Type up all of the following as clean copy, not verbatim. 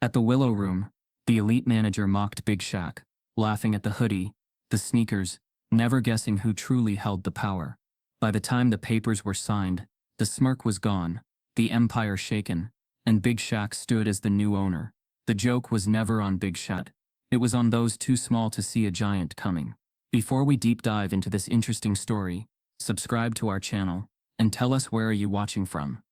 At the Willow Room, the elite manager mocked Big Shaq, laughing at the hoodie, the sneakers, never guessing who truly held the power. By the time the papers were signed, the smirk was gone, the empire shaken, and Big Shaq stood as the new owner. The joke was never on Big Shaq. It was on those too small to see a giant coming. Before we deep dive into this interesting story, subscribe to our channel, and tell us where are you watching from.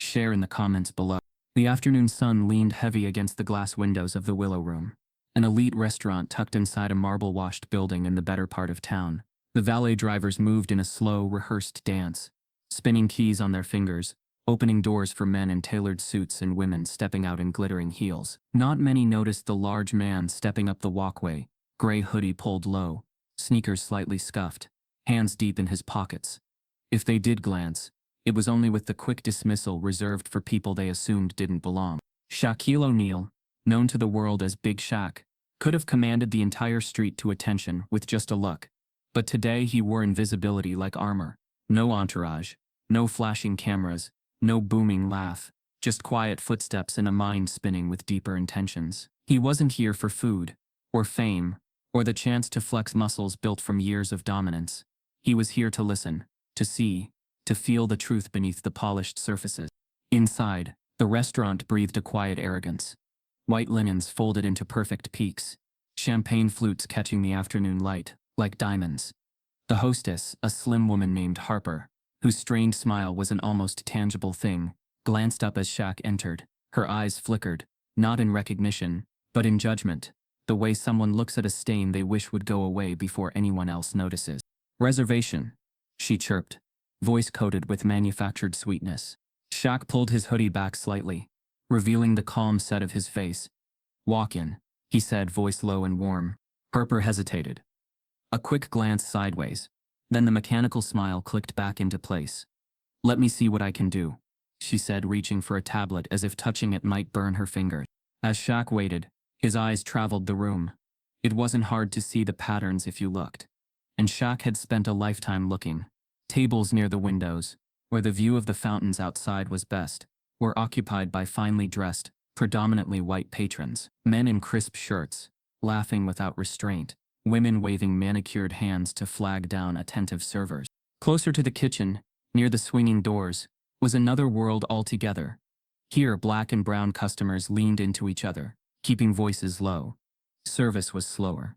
Share in the comments below. The afternoon sun leaned heavy against the glass windows of the Willow Room, an elite restaurant tucked inside a marble-washed building in the better part of town. The valet drivers moved in a slow, rehearsed dance, spinning keys on their fingers, opening doors for men in tailored suits and women stepping out in glittering heels. Not many noticed the large man stepping up the walkway, gray hoodie pulled low, sneakers slightly scuffed, hands deep in his pockets. If they did glance, it was only with the quick dismissal reserved for people they assumed didn't belong. Shaquille O'Neal, known to the world as Big Shaq, could have commanded the entire street to attention with just a look. But today he wore invisibility like armor. No entourage, no flashing cameras, no booming laugh, just quiet footsteps and a mind spinning with deeper intentions. He wasn't here for food, or fame, or the chance to flex muscles built from years of dominance. He was here to listen, to see, to feel the truth beneath the polished surfaces. Inside, the restaurant breathed a quiet arrogance. White linens folded into perfect peaks, champagne flutes catching the afternoon light, like diamonds. The hostess, a slim woman named Harper, whose strained smile was an almost tangible thing, glanced up as Shaq entered. Her eyes flickered, not in recognition, but in judgment, the way someone looks at a stain they wish would go away before anyone else notices. "Reservation," she chirped, voice coated with manufactured sweetness. Shaq pulled his hoodie back slightly, revealing the calm set of his face. "Walk in," he said, voice low and warm. Harper hesitated. A quick glance sideways. Then the mechanical smile clicked back into place. "Let me see what I can do," she said, reaching for a tablet as if touching it might burn her fingers. As Shaq waited, his eyes traveled the room. It wasn't hard to see the patterns if you looked. And Shaq had spent a lifetime looking. Tables near the windows, where the view of the fountains outside was best, were occupied by finely dressed, predominantly white patrons. Men in crisp shirts, laughing without restraint, women waving manicured hands to flag down attentive servers. Closer to the kitchen, near the swinging doors, was another world altogether. Here black and brown customers leaned into each other, keeping voices low. Service was slower.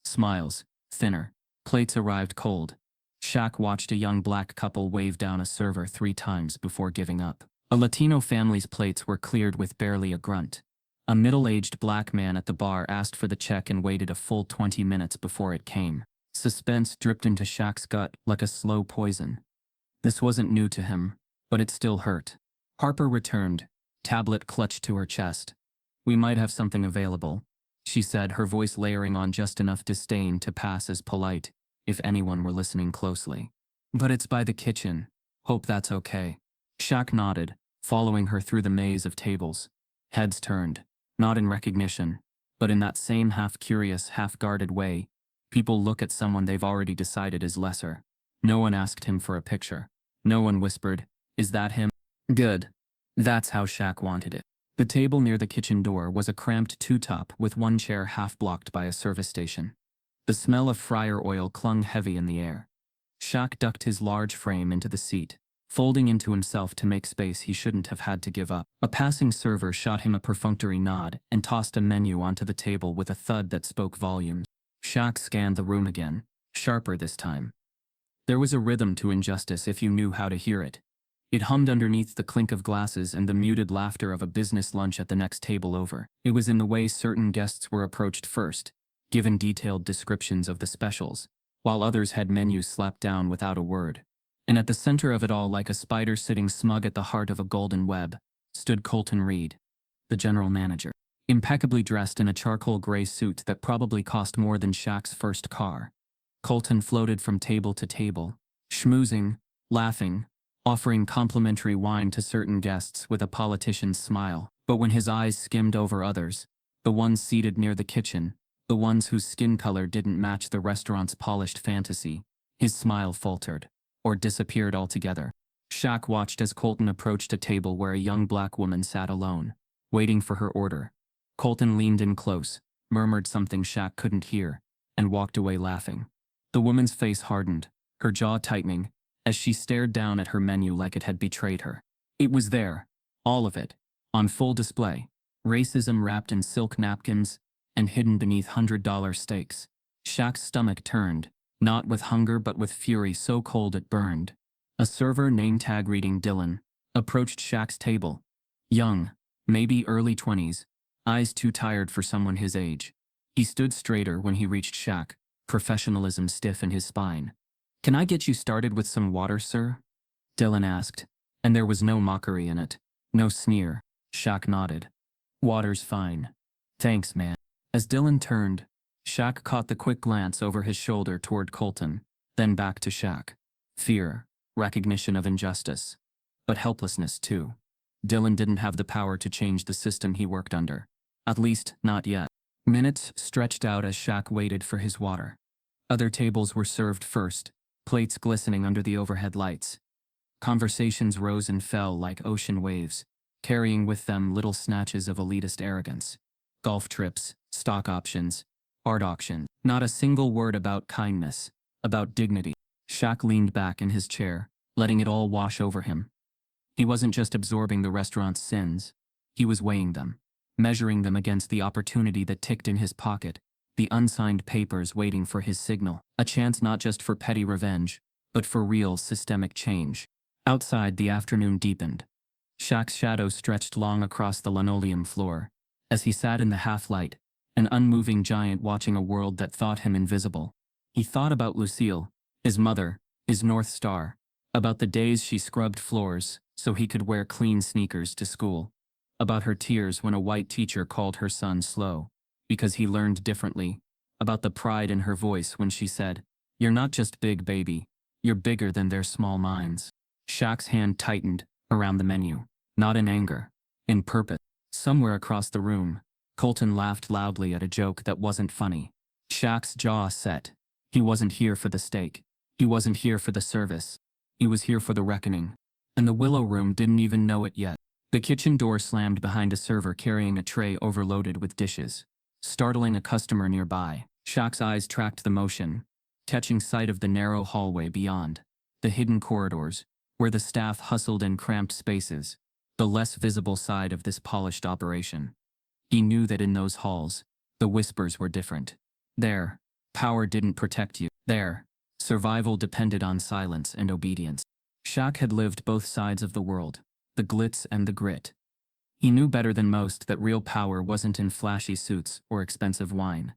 Smiles, thinner. Plates arrived cold. Shaq watched a young black couple wave down a server 3 times before giving up. A Latino family's plates were cleared with barely a grunt. A middle-aged black man at the bar asked for the check and waited a full 20 minutes before it came. Suspense dripped into Shaq's gut like a slow poison. This wasn't new to him, but it still hurt. Harper returned, tablet clutched to her chest. "We might have something available," she said, her voice layering on just enough disdain to pass as polite, if anyone were listening closely. "But it's by the kitchen. Hope that's okay." Shaq nodded, following her through the maze of tables. Heads turned, not in recognition, but in that same half-curious, half-guarded way people look at someone they've already decided is lesser. No one asked him for a picture. No one whispered, "Is that him?" Good. That's how Shaq wanted it. The table near the kitchen door was a cramped two-top with one chair half-blocked by a service station. The smell of fryer oil clung heavy in the air. Shaq ducked his large frame into the seat, folding into himself to make space he shouldn't have had to give up. A passing server shot him a perfunctory nod and tossed a menu onto the table with a thud that spoke volumes. Shaq scanned the room again, sharper this time. There was a rhythm to injustice if you knew how to hear it. It hummed underneath the clink of glasses and the muted laughter of a business lunch at the next table over. It was in the way certain guests were approached first, given detailed descriptions of the specials, while others had menus slapped down without a word. And at the center of it all, like a spider sitting smug at the heart of a golden web, stood Colton Reed, the general manager. Impeccably dressed in a charcoal gray suit that probably cost more than Shaq's first car, Colton floated from table to table, schmoozing, laughing, offering complimentary wine to certain guests with a politician's smile. But when his eyes skimmed over others, the ones seated near the kitchen, the ones whose skin color didn't match the restaurant's polished fantasy, his smile faltered, or disappeared altogether. Shaq watched as Colton approached a table where a young black woman sat alone, waiting for her order. Colton leaned in close, murmured something Shaq couldn't hear, and walked away laughing. The woman's face hardened, her jaw tightening, as she stared down at her menu like it had betrayed her. It was there, all of it, on full display. Racism wrapped in silk napkins and hidden beneath $100 steaks. Shaq's stomach turned, not with hunger but with fury so cold it burned. A server name tag reading Dylan approached Shaq's table. Young, maybe early 20s, eyes too tired for someone his age. He stood straighter when he reached Shaq, professionalism stiff in his spine. "Can I get you started with some water, sir?" Dylan asked, and there was no mockery in it, no sneer. Shaq nodded. "Water's fine. Thanks, man." As Dylan turned, Shaq caught the quick glance over his shoulder toward Colton, then back to Shaq. Fear, recognition of injustice, but helplessness too. Dylan didn't have the power to change the system he worked under. At least, not yet. Minutes stretched out as Shaq waited for his water. Other tables were served first, plates glistening under the overhead lights. Conversations rose and fell like ocean waves, carrying with them little snatches of elitist arrogance. Golf trips, stock options, art auctions. Not a single word about kindness, about dignity. Shaq leaned back in his chair, letting it all wash over him. He wasn't just absorbing the restaurant's sins. He was weighing them, measuring them against the opportunity that ticked in his pocket, the unsigned papers waiting for his signal. A chance not just for petty revenge, but for real systemic change. Outside, the afternoon deepened. Shaq's shadow stretched long across the linoleum floor. As he sat in the half-light, an unmoving giant watching a world that thought him invisible. He thought about Lucille, his mother, his North Star, about the days she scrubbed floors so he could wear clean sneakers to school, about her tears when a white teacher called her son slow, because he learned differently, about the pride in her voice when she said, "You're not just big, baby, you're bigger than their small minds." Shaq's hand tightened around the menu, not in anger, in purpose. Somewhere across the room, Colton laughed loudly at a joke that wasn't funny. Shaq's jaw set. He wasn't here for the steak. He wasn't here for the service. He was here for the reckoning. And the Willow Room didn't even know it yet. The kitchen door slammed behind a server carrying a tray overloaded with dishes, startling a customer nearby. Shaq's eyes tracked the motion, catching sight of the narrow hallway beyond, the hidden corridors, where the staff hustled in cramped spaces, the less visible side of this polished operation. He knew that in those halls, the whispers were different. There, power didn't protect you. There, survival depended on silence and obedience. Shaq had lived both sides of the world, the glitz and the grit. He knew better than most that real power wasn't in flashy suits or expensive wine.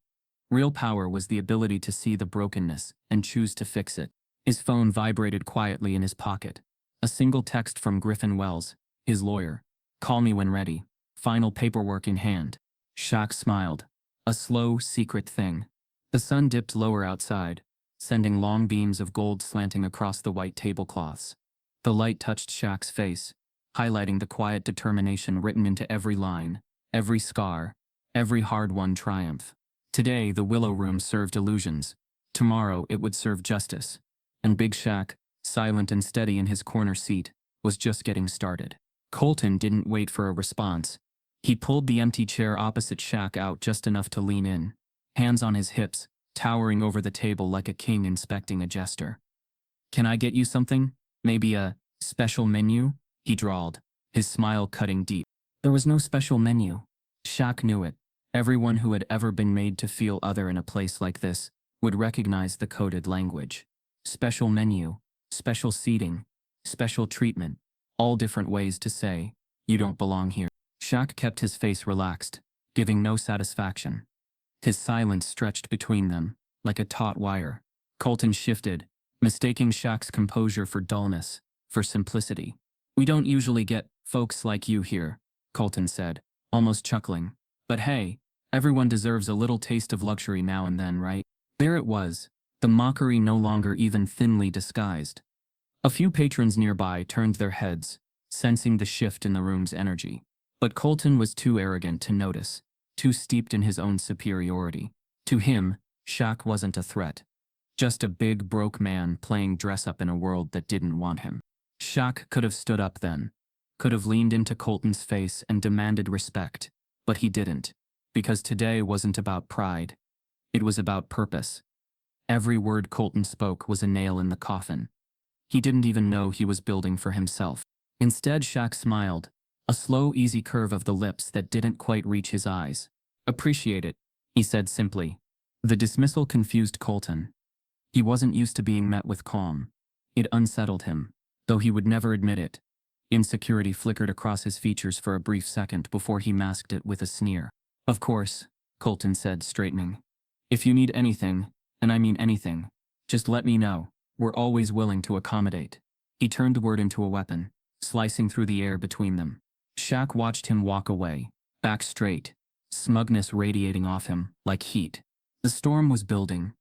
Real power was the ability to see the brokenness and choose to fix it. His phone vibrated quietly in his pocket. A single text from Griffin Wells, his lawyer. "Call me when ready. Final paperwork in hand." Shaq smiled. A slow, secret thing. The sun dipped lower outside, sending long beams of gold slanting across the white tablecloths. The light touched Shaq's face, highlighting the quiet determination written into every line, every scar, every hard-won triumph. Today, the Willow Room served illusions. Tomorrow, it would serve justice. And Big Shaq, silent and steady in his corner seat, was just getting started. Colton didn't wait for a response. He pulled the empty chair opposite Shaq out just enough to lean in, hands on his hips, towering over the table like a king inspecting a jester. "Can I get you something? Maybe a special menu?" he drawled, his smile cutting deep. There was no special menu. Shaq knew it. Everyone who had ever been made to feel other in a place like this would recognize the coded language. Special menu, special seating, special treatment, all different ways to say, "You don't belong here." Shaq kept his face relaxed, giving no satisfaction. His silence stretched between them, like a taut wire. Colton shifted, mistaking Shaq's composure for dullness, for simplicity. "We don't usually get folks like you here," Colton said, almost chuckling. "But hey, everyone deserves a little taste of luxury now and then, right?" There it was, the mockery no longer even thinly disguised. A few patrons nearby turned their heads, sensing the shift in the room's energy. But Colton was too arrogant to notice, too steeped in his own superiority. To him, Shaq wasn't a threat. Just a big, broke man playing dress-up in a world that didn't want him. Shaq could have stood up then, could have leaned into Colton's face and demanded respect, but he didn't. Because today wasn't about pride. It was about purpose. Every word Colton spoke was a nail in the coffin. He didn't even know he was building for himself. Instead, Shaq smiled, a slow, easy curve of the lips that didn't quite reach his eyes. "Appreciate it," he said simply. The dismissal confused Colton. He wasn't used to being met with calm. It unsettled him, though he would never admit it. Insecurity flickered across his features for a brief second before he masked it with a sneer. "Of course," Colton said, straightening. "If you need anything, and I mean anything, just let me know. We're always willing to accommodate." He turned the word into a weapon, slicing through the air between them. Shaq watched him walk away, back straight, smugness radiating off him like heat. The storm was building.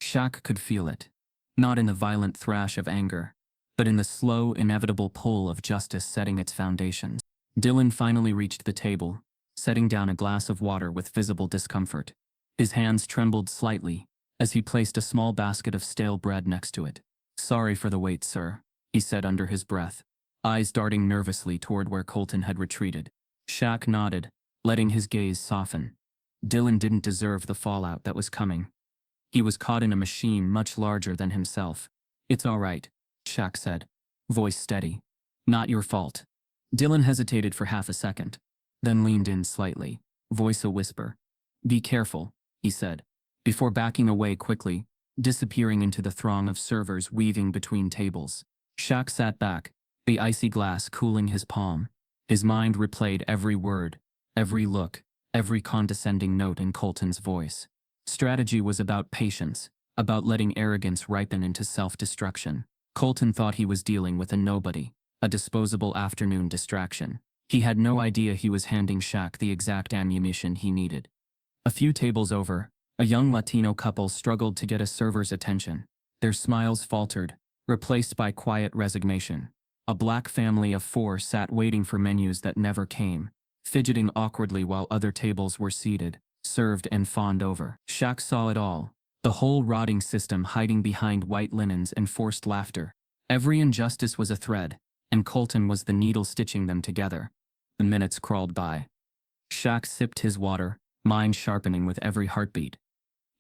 Shaq could feel it. Not in the violent thrash of anger, but in the slow, inevitable pull of justice setting its foundations. Dylan finally reached the table, setting down a glass of water with visible discomfort. His hands trembled slightly as he placed a small basket of stale bread next to it. "Sorry for the wait, sir," he said under his breath, eyes darting nervously toward where Colton had retreated. Shaq nodded, letting his gaze soften. Dylan didn't deserve the fallout that was coming. He was caught in a machine much larger than himself. "It's all right," Shaq said, voice steady. "Not your fault." Dylan hesitated for half a second, then leaned in slightly, voice a whisper. "Be careful," he said, before backing away quickly, disappearing into the throng of servers weaving between tables. Shaq sat back, the icy glass cooling his palm. His mind replayed every word, every look, every condescending note in Colton's voice. Strategy was about patience, about letting arrogance ripen into self-destruction. Colton thought he was dealing with a nobody, a disposable afternoon distraction. He had no idea he was handing Shaq the exact ammunition he needed. A few tables over, a young Latino couple struggled to get a server's attention. Their smiles faltered, replaced by quiet resignation. A black family of 4 sat waiting for menus that never came, fidgeting awkwardly while other tables were seated, served and fawned over. Shaq saw it all, the whole rotting system hiding behind white linens and forced laughter. Every injustice was a thread, and Colton was the needle stitching them together. The minutes crawled by. Shaq sipped his water, mind sharpening with every heartbeat.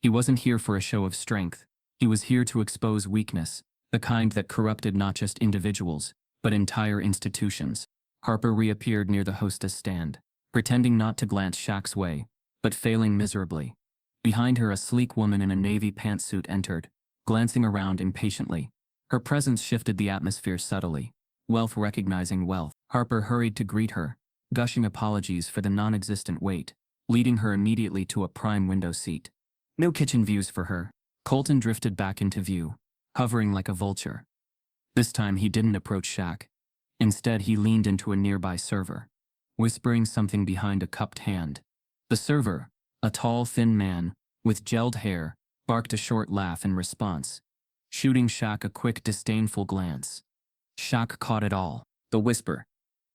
He wasn't here for a show of strength. He was here to expose weakness, the kind that corrupted not just individuals, but entire institutions. Harper reappeared near the hostess stand, pretending not to glance Shaq's way, but failing miserably. Behind her, a sleek woman in a navy pantsuit entered, glancing around impatiently. Her presence shifted the atmosphere subtly. Wealth recognizing wealth. Harper hurried to greet her, gushing apologies for the non-existent wait, leading her immediately to a prime window seat. No kitchen views for her. Colton drifted back into view, hovering like a vulture. This time he didn't approach Shaq. Instead, he leaned into a nearby server, whispering something behind a cupped hand. The server, a tall, thin man, with gelled hair, barked a short laugh in response, shooting Shaq a quick, disdainful glance. Shaq caught it all. The whisper,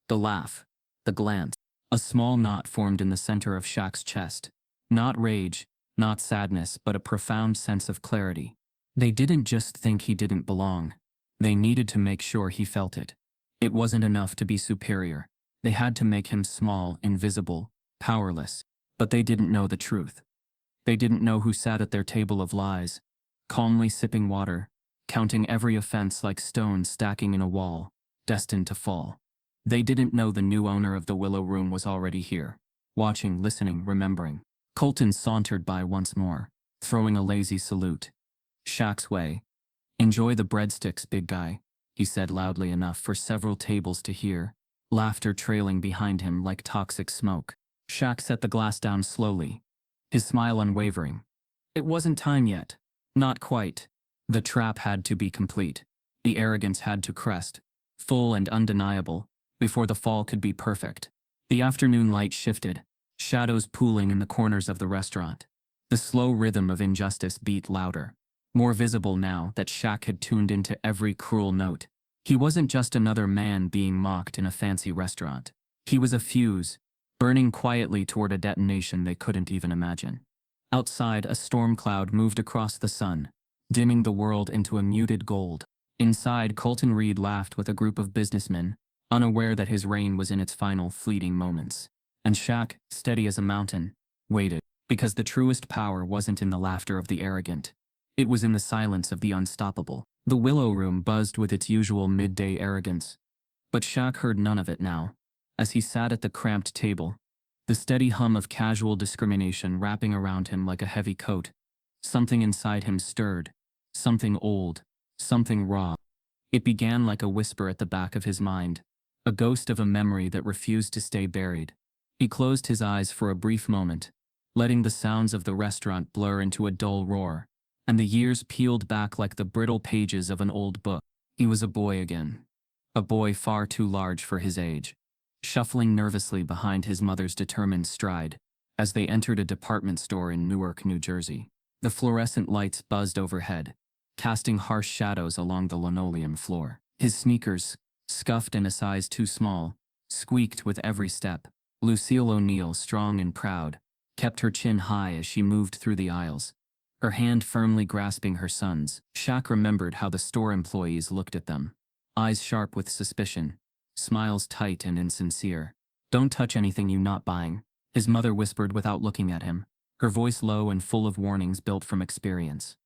the laugh, the glance. A small knot formed in the center of Shaq's chest. Not rage, not sadness, but a profound sense of clarity. They didn't just think he didn't belong. They needed to make sure he felt it. It wasn't enough to be superior. They had to make him small, invisible, powerless. But they didn't know the truth. They didn't know who sat at their table of lies, calmly sipping water, counting every offense like stones stacking in a wall, destined to fall. They didn't know the new owner of the Willow Room was already here, watching, listening, remembering. Colton sauntered by once more, throwing a lazy salute. Shaq's way. "Enjoy the breadsticks, big guy," he said loudly enough for several tables to hear, laughter trailing behind him like toxic smoke. Shaq set the glass down slowly, his smile unwavering. It wasn't time yet. Not quite. The trap had to be complete. The arrogance had to crest, full and undeniable, before the fall could be perfect. The afternoon light shifted, shadows pooling in the corners of the restaurant. The slow rhythm of injustice beat louder, more visible now that Shaq had tuned into every cruel note. He wasn't just another man being mocked in a fancy restaurant. He was a fuse, burning quietly toward a detonation they couldn't even imagine. Outside, a storm cloud moved across the sun, dimming the world into a muted gold. Inside, Colton Reed laughed with a group of businessmen, unaware that his reign was in its final fleeting moments. And Shaq, steady as a mountain, waited, because the truest power wasn't in the laughter of the arrogant. It was in the silence of the unstoppable. The Willow Room buzzed with its usual midday arrogance. But Shaq heard none of it now. As he sat at the cramped table, the steady hum of casual discrimination wrapping around him like a heavy coat, something inside him stirred. Something old. Something raw. It began like a whisper at the back of his mind, a ghost of a memory that refused to stay buried. He closed his eyes for a brief moment, letting the sounds of the restaurant blur into a dull roar, and the years peeled back like the brittle pages of an old book. He was a boy again. A boy far too large for his age, shuffling nervously behind his mother's determined stride as they entered a department store in Newark, New Jersey. The fluorescent lights buzzed overhead, casting harsh shadows along the linoleum floor. His sneakers, scuffed and a size too small, squeaked with every step. Lucille O'Neill, strong and proud, kept her chin high as she moved through the aisles, her hand firmly grasping her son's. Shaq remembered how the store employees looked at them, eyes sharp with suspicion, smiles tight and insincere. "Don't touch anything you're not buying," his mother whispered without looking at him, her voice low and full of warnings built from experience.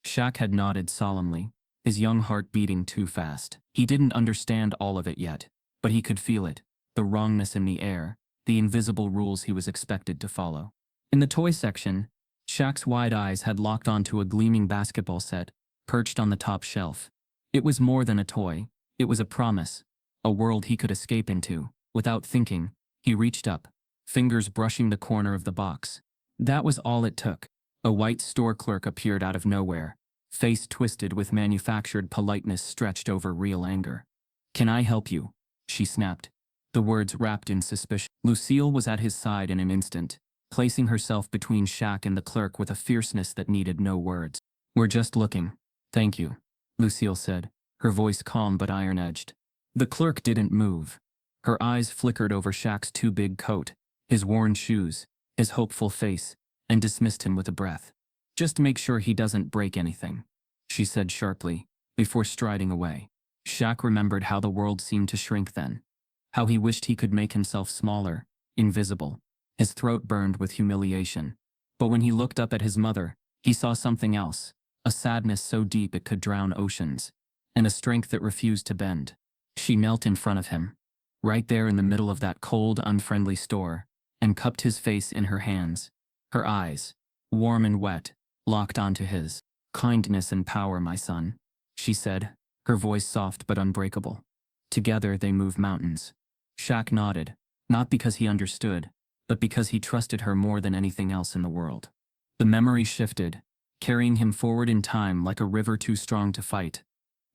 Shaq had nodded solemnly, his young heart beating too fast. He didn't understand all of it yet, but he could feel it, the wrongness in the air, the invisible rules he was expected to follow. In the toy section, Shaq's wide eyes had locked onto a gleaming basketball set, perched on the top shelf. It was more than a toy, it was a promise, a world he could escape into. Without thinking, he reached up, fingers brushing the corner of the box. That was all it took. A white store clerk appeared out of nowhere, face twisted with manufactured politeness stretched over real anger. "Can I help you?" she snapped, the words wrapped in suspicion. Lucille was at his side in an instant, placing herself between Shaq and the clerk with a fierceness that needed no words. "We're just looking. Thank you," Lucille said, her voice calm but iron-edged. The clerk didn't move. Her eyes flickered over Shaq's too big coat, his worn shoes, his hopeful face, and dismissed him with a breath. "Just make sure he doesn't break anything," she said sharply, before striding away. Shaq remembered how the world seemed to shrink then, how he wished he could make himself smaller, invisible. His throat burned with humiliation. But when he looked up at his mother, he saw something else, a sadness so deep it could drown oceans, and a strength that refused to bend. She knelt in front of him, right there in the middle of that cold, unfriendly store, and cupped his face in her hands. Her eyes, warm and wet, locked onto his. "Kindness and power, my son," she said, her voice soft but unbreakable. Together they move mountains. Shaq nodded, not because he understood, but because he trusted her more than anything else in the world. The memory shifted, carrying him forward in time like a river too strong to fight.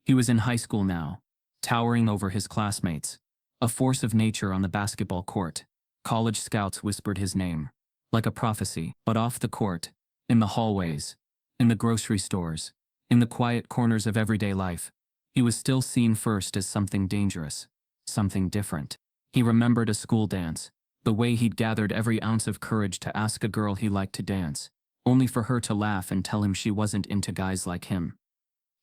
He was in high school now, towering over his classmates, a force of nature on the basketball court. College scouts whispered his name, like a prophecy. But off the court, in the hallways, in the grocery stores, in the quiet corners of everyday life, he was still seen first as something dangerous, something different. He remembered a school dance, the way he'd gathered every ounce of courage to ask a girl he liked to dance, only for her to laugh and tell him she wasn't into guys like him.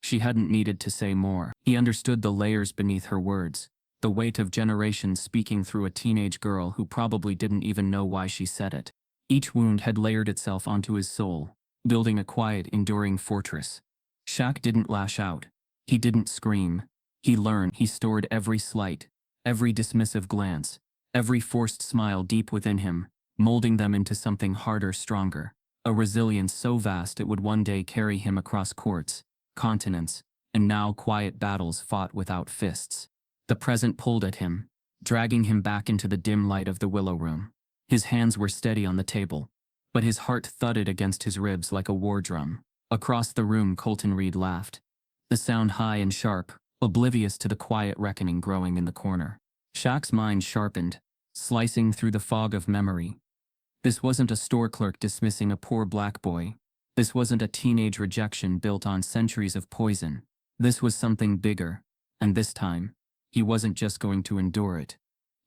She hadn't needed to say more. He understood the layers beneath her words, the weight of generations speaking through a teenage girl who probably didn't even know why she said it. Each wound had layered itself onto his soul, building a quiet, enduring fortress. Shaq didn't lash out. He didn't scream. He learned. He stored every slight, every dismissive glance, every forced smile deep within him, molding them into something harder, stronger. A resilience so vast it would one day carry him across courts, continents, and now quiet battles fought without fists. The present pulled at him, dragging him back into the dim light of the Willow Room. His hands were steady on the table, but his heart thudded against his ribs like a war drum. Across the room, Colton Reed laughed, the sound high and sharp, oblivious to the quiet reckoning growing in the corner. Shaq's mind sharpened, slicing through the fog of memory. This wasn't a store clerk dismissing a poor black boy. This wasn't a teenage rejection built on centuries of poison. This was something bigger, and this time, he wasn't just going to endure it.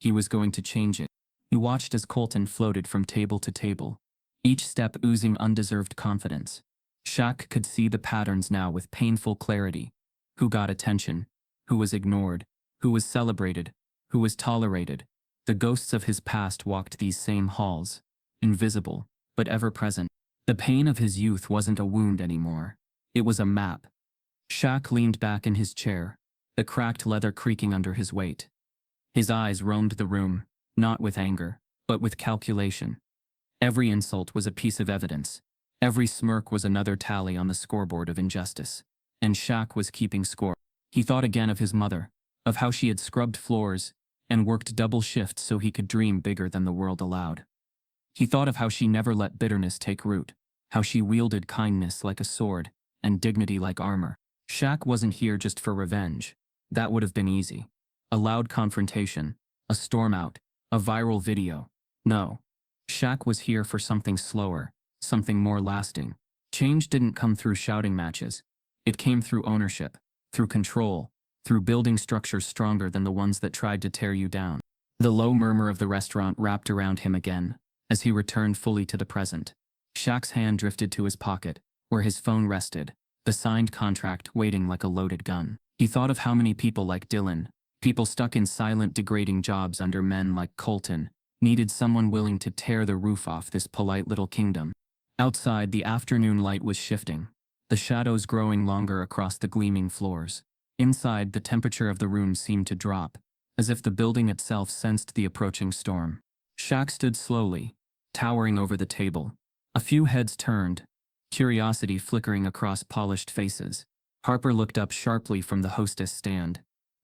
He was going to change it. He watched as Colton floated from table to table, each step oozing undeserved confidence. Shaq could see the patterns now with painful clarity. Who got attention, who was ignored, who was celebrated, who was tolerated. The ghosts of his past walked these same halls, invisible, but ever present. The pain of his youth wasn't a wound anymore. It was a map. Shaq leaned back in his chair, the cracked leather creaking under his weight. His eyes roamed the room, not with anger, but with calculation. Every insult was a piece of evidence. Every smirk was another tally on the scoreboard of injustice. And Shaq was keeping score. He thought again of his mother, of how she had scrubbed floors and worked double shifts so he could dream bigger than the world allowed. He thought of how she never let bitterness take root, how she wielded kindness like a sword and dignity like armor. Shaq wasn't here just for revenge. That would have been easy. A loud confrontation, a storm out, a viral video. No. Shaq was here for something slower, something more lasting. Change didn't come through shouting matches. It came through ownership, through control, through building structures stronger than the ones that tried to tear you down. The low murmur of the restaurant wrapped around him again, as he returned fully to the present. Shaq's hand drifted to his pocket, where his phone rested, the signed contract waiting like a loaded gun. He thought of how many people like Dylan, people stuck in silent, degrading jobs under men like Colton, needed someone willing to tear the roof off this polite little kingdom. Outside, the afternoon light was shifting, the shadows growing longer across the gleaming floors. Inside, the temperature of the room seemed to drop, as if the building itself sensed the approaching storm. Shaq stood slowly, towering over the table. A few heads turned, curiosity flickering across polished faces. Harper looked up sharply from the hostess stand,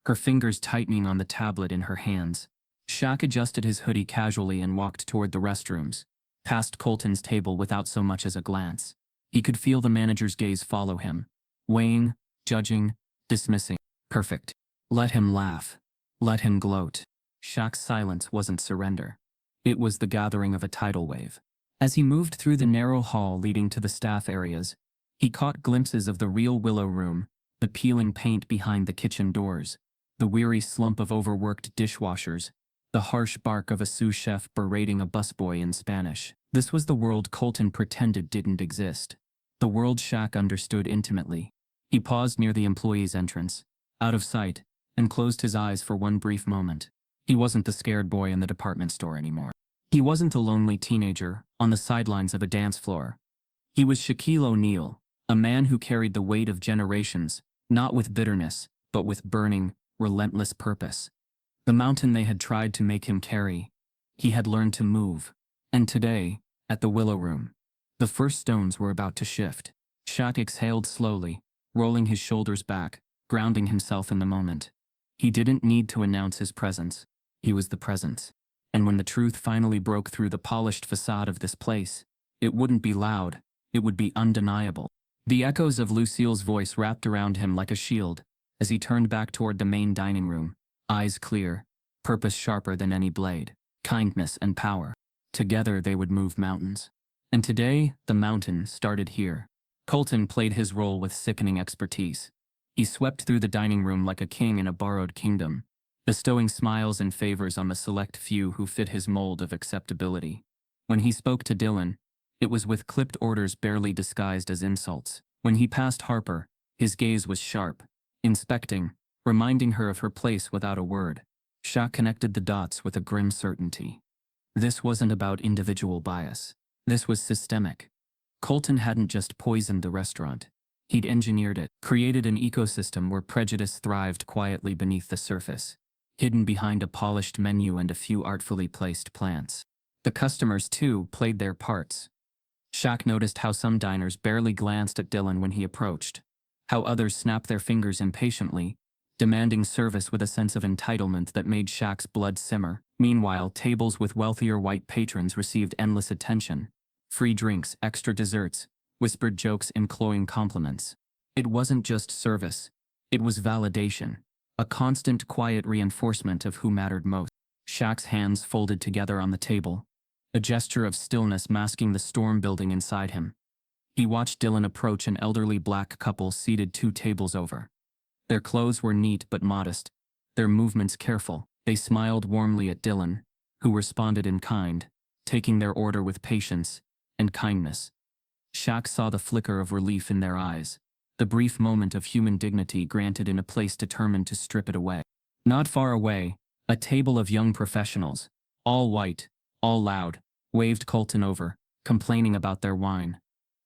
her fingers tightening on the tablet in her hands. Shaq adjusted his hoodie casually and walked toward the restrooms, past Colton's table without so much as a glance. He could feel the manager's gaze follow him, weighing, judging, dismissing. Perfect. Let him laugh. Let him gloat. Shaq's silence wasn't surrender. It was the gathering of a tidal wave. As he moved through the narrow hall leading to the staff areas, he caught glimpses of the real Willow Room, the peeling paint behind the kitchen doors, the weary slump of overworked dishwashers, the harsh bark of a sous chef berating a busboy in Spanish. This was the world Colton pretended didn't exist. The world Shaq understood intimately. He paused near the employee's entrance, out of sight, and closed his eyes for one brief moment. He wasn't the scared boy in the department store anymore. He wasn't a lonely teenager on the sidelines of a dance floor. He was Shaquille O'Neal, a man who carried the weight of generations, not with bitterness, but with burning, relentless purpose. The mountain they had tried to make him carry, he had learned to move. And today, at the Willow Room, the first stones were about to shift. Shaq exhaled slowly, rolling his shoulders back, grounding himself in the moment. He didn't need to announce his presence. He was the presence. And when the truth finally broke through the polished facade of this place, it wouldn't be loud, it would be undeniable. The echoes of Lucille's voice wrapped around him like a shield, as he turned back toward the main dining room, eyes clear, purpose sharper than any blade, kindness and power. Together they would move mountains. And today, the mountain started here. Colton played his role with sickening expertise. He swept through the dining room like a king in a borrowed kingdom, bestowing smiles and favors on the select few who fit his mold of acceptability. When he spoke to Dylan, it was with clipped orders barely disguised as insults. When he passed Harper, his gaze was sharp, inspecting, reminding her of her place without a word. Shaq connected the dots with a grim certainty. This wasn't about individual bias. This was systemic. Colton hadn't just poisoned the restaurant. He'd engineered it, created an ecosystem where prejudice thrived quietly beneath the surface, hidden behind a polished menu and a few artfully placed plants. The customers, too, played their parts. Shaq noticed how some diners barely glanced at Dylan when he approached, how others snapped their fingers impatiently, demanding service with a sense of entitlement that made Shaq's blood simmer. Meanwhile, tables with wealthier white patrons received endless attention. Free drinks, extra desserts, whispered jokes and cloying compliments. It wasn't just service. It was validation. A constant, quiet reinforcement of who mattered most. Shaq's hands folded together on the table, a gesture of stillness masking the storm building inside him. He watched Dylan approach an elderly black couple seated 2 tables over. Their clothes were neat but modest, their movements careful. They smiled warmly at Dylan, who responded in kind, taking their order with patience and kindness. Shaq saw the flicker of relief in their eyes, the brief moment of human dignity granted in a place determined to strip it away. Not far away, a table of young professionals, all white, all loud, waved Colton over, complaining about their wine.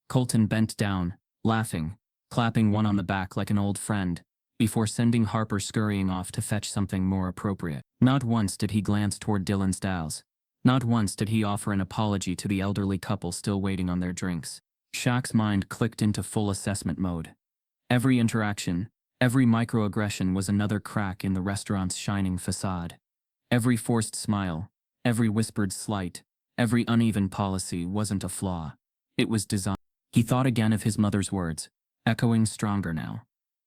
Colton bent down, laughing, clapping one on the back like an old friend, before sending Harper scurrying off to fetch something more appropriate. Not once did he glance toward Dylan's dials. Not once did he offer an apology to the elderly couple still waiting on their drinks. Shaq's mind clicked into full assessment mode. Every interaction, every microaggression was another crack in the restaurant's shining facade. Every forced smile, every whispered slight, every uneven policy wasn't a flaw. It was design. He thought again of his mother's words, echoing stronger now.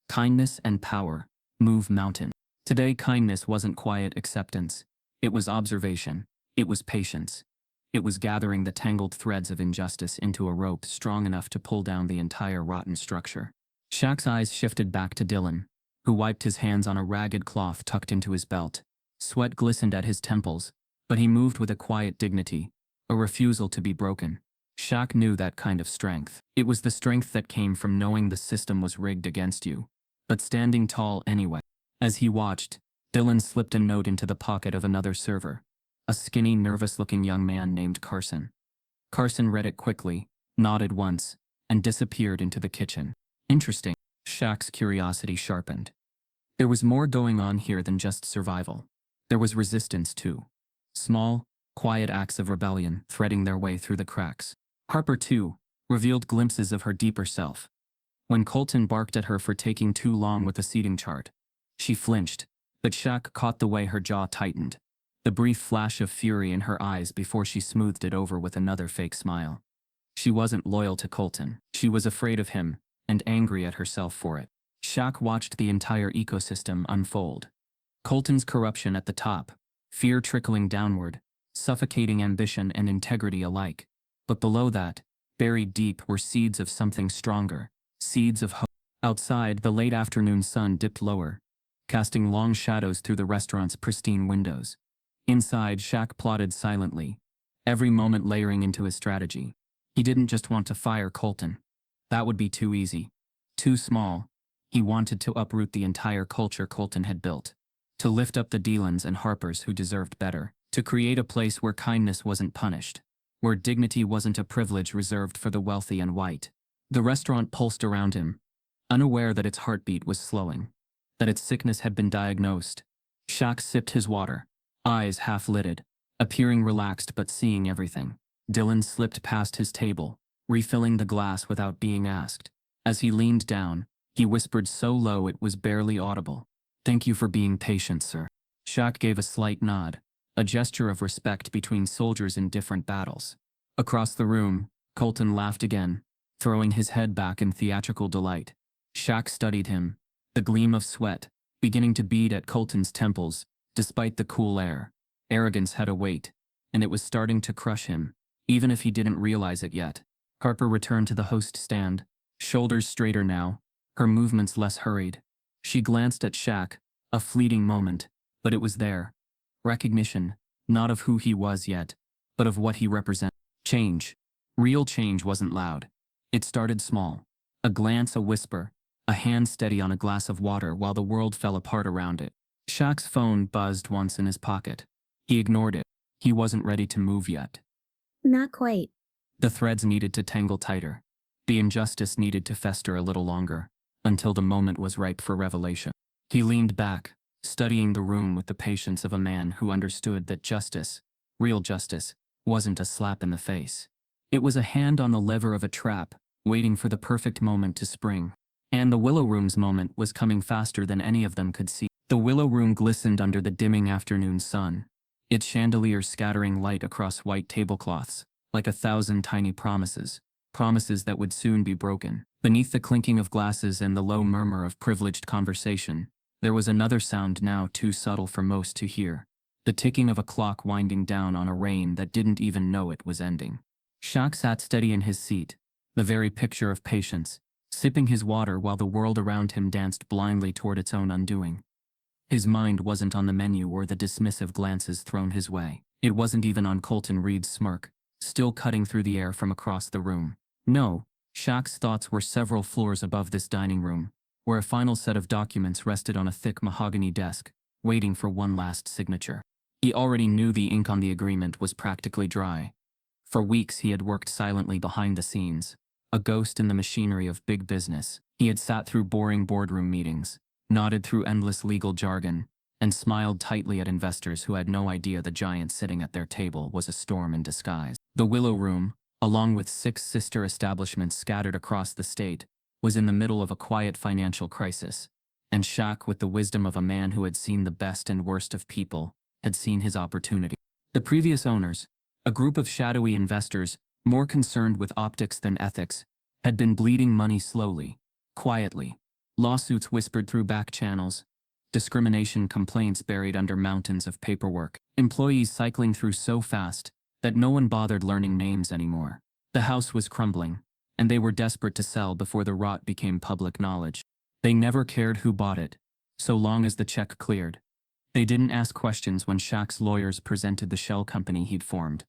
Kindness and power move mountains. Today, kindness wasn't quiet acceptance. It was observation. It was patience. It was gathering the tangled threads of injustice into a rope strong enough to pull down the entire rotten structure. Shaq's eyes shifted back to Dylan, who wiped his hands on a ragged cloth tucked into his belt. Sweat glistened at his temples, but he moved with a quiet dignity, a refusal to be broken. Shaq knew that kind of strength. It was the strength that came from knowing the system was rigged against you, but standing tall anyway. As he watched, Dylan slipped a note into the pocket of another server, a skinny, nervous-looking young man named Carson. Carson read it quickly, nodded once, and disappeared into the kitchen. Interesting. Shaq's curiosity sharpened. There was more going on here than just survival. There was resistance too. Small, quiet acts of rebellion threading their way through the cracks. Harper, too, revealed glimpses of her deeper self. When Colton barked at her for taking too long with the seating chart, she flinched, but Shaq caught the way her jaw tightened, the brief flash of fury in her eyes before she smoothed it over with another fake smile. She wasn't loyal to Colton. She was afraid of him, and angry at herself for it. Shaq watched the entire ecosystem unfold. Colton's corruption at the top, fear trickling downward, suffocating ambition and integrity alike. But below that, buried deep, were seeds of something stronger, seeds of hope. Outside, the late afternoon sun dipped lower, casting long shadows through the restaurant's pristine windows. Inside, Shaq plotted silently, every moment layering into his strategy. He didn't just want to fire Colton. That would be too easy. Too small. He wanted to uproot the entire culture Colton had built. To lift up the Dylans and Harpers who deserved better. To create a place where kindness wasn't punished. Where dignity wasn't a privilege reserved for the wealthy and white. The restaurant pulsed around him, unaware that its heartbeat was slowing. That its sickness had been diagnosed. Shaq sipped his water, eyes half-lidded, appearing relaxed but seeing everything. Dylan slipped past his table, refilling the glass without being asked. As he leaned down, he whispered so low it was barely audible. "Thank you for being patient, sir." Shaq gave a slight nod, a gesture of respect between soldiers in different battles. Across the room, Colton laughed again, throwing his head back in theatrical delight. Shaq studied him, the gleam of sweat beginning to bead at Colton's temples, despite the cool air. Arrogance had a weight, and it was starting to crush him, even if he didn't realize it yet. Harper returned to the host stand, shoulders straighter now, her movements less hurried. She glanced at Shaq, a fleeting moment, but it was there. Recognition, not of who he was yet, but of what he represented. Change. Real change wasn't loud. It started small. A glance, a whisper, a hand steady on a glass of water while the world fell apart around it. Shaq's phone buzzed once in his pocket. He ignored it. He wasn't ready to move yet. Not quite. The threads needed to tangle tighter. The injustice needed to fester a little longer, until the moment was ripe for revelation. He leaned back, studying the room with the patience of a man who understood that justice, real justice, wasn't a slap in the face. It was a hand on the lever of a trap, waiting for the perfect moment to spring. And the Willow Room's moment was coming faster than any of them could see. The Willow Room glistened under the dimming afternoon sun, its chandelier scattering light across white tablecloths, like 1,000 tiny promises, promises that would soon be broken. Beneath the clinking of glasses and the low murmur of privileged conversation, there was another sound now too subtle for most to hear, the ticking of a clock winding down on a reign that didn't even know it was ending. Shaq sat steady in his seat, the very picture of patience, sipping his water while the world around him danced blindly toward its own undoing. His mind wasn't on the menu or the dismissive glances thrown his way. It wasn't even on Colton Reed's smirk, still cutting through the air from across the room. No, Shaq's thoughts were several floors above this dining room, where a final set of documents rested on a thick mahogany desk, waiting for one last signature. He already knew the ink on the agreement was practically dry. For weeks he had worked silently behind the scenes, a ghost in the machinery of big business. He had sat through boring boardroom meetings, nodded through endless legal jargon, and smiled tightly at investors who had no idea the giant sitting at their table was a storm in disguise. The Willow Room, along with 6 sister establishments scattered across the state, was in the middle of a quiet financial crisis, and Shaq, with the wisdom of a man who had seen the best and worst of people, had seen his opportunity. The previous owners, a group of shadowy investors, more concerned with optics than ethics, had been bleeding money slowly, quietly. Lawsuits whispered through back channels, discrimination complaints buried under mountains of paperwork, employees cycling through so fast that no one bothered learning names anymore. The house was crumbling, and they were desperate to sell before the rot became public knowledge. They never cared who bought it, so long as the check cleared. They didn't ask questions when Shaq's lawyers presented the shell company he'd formed.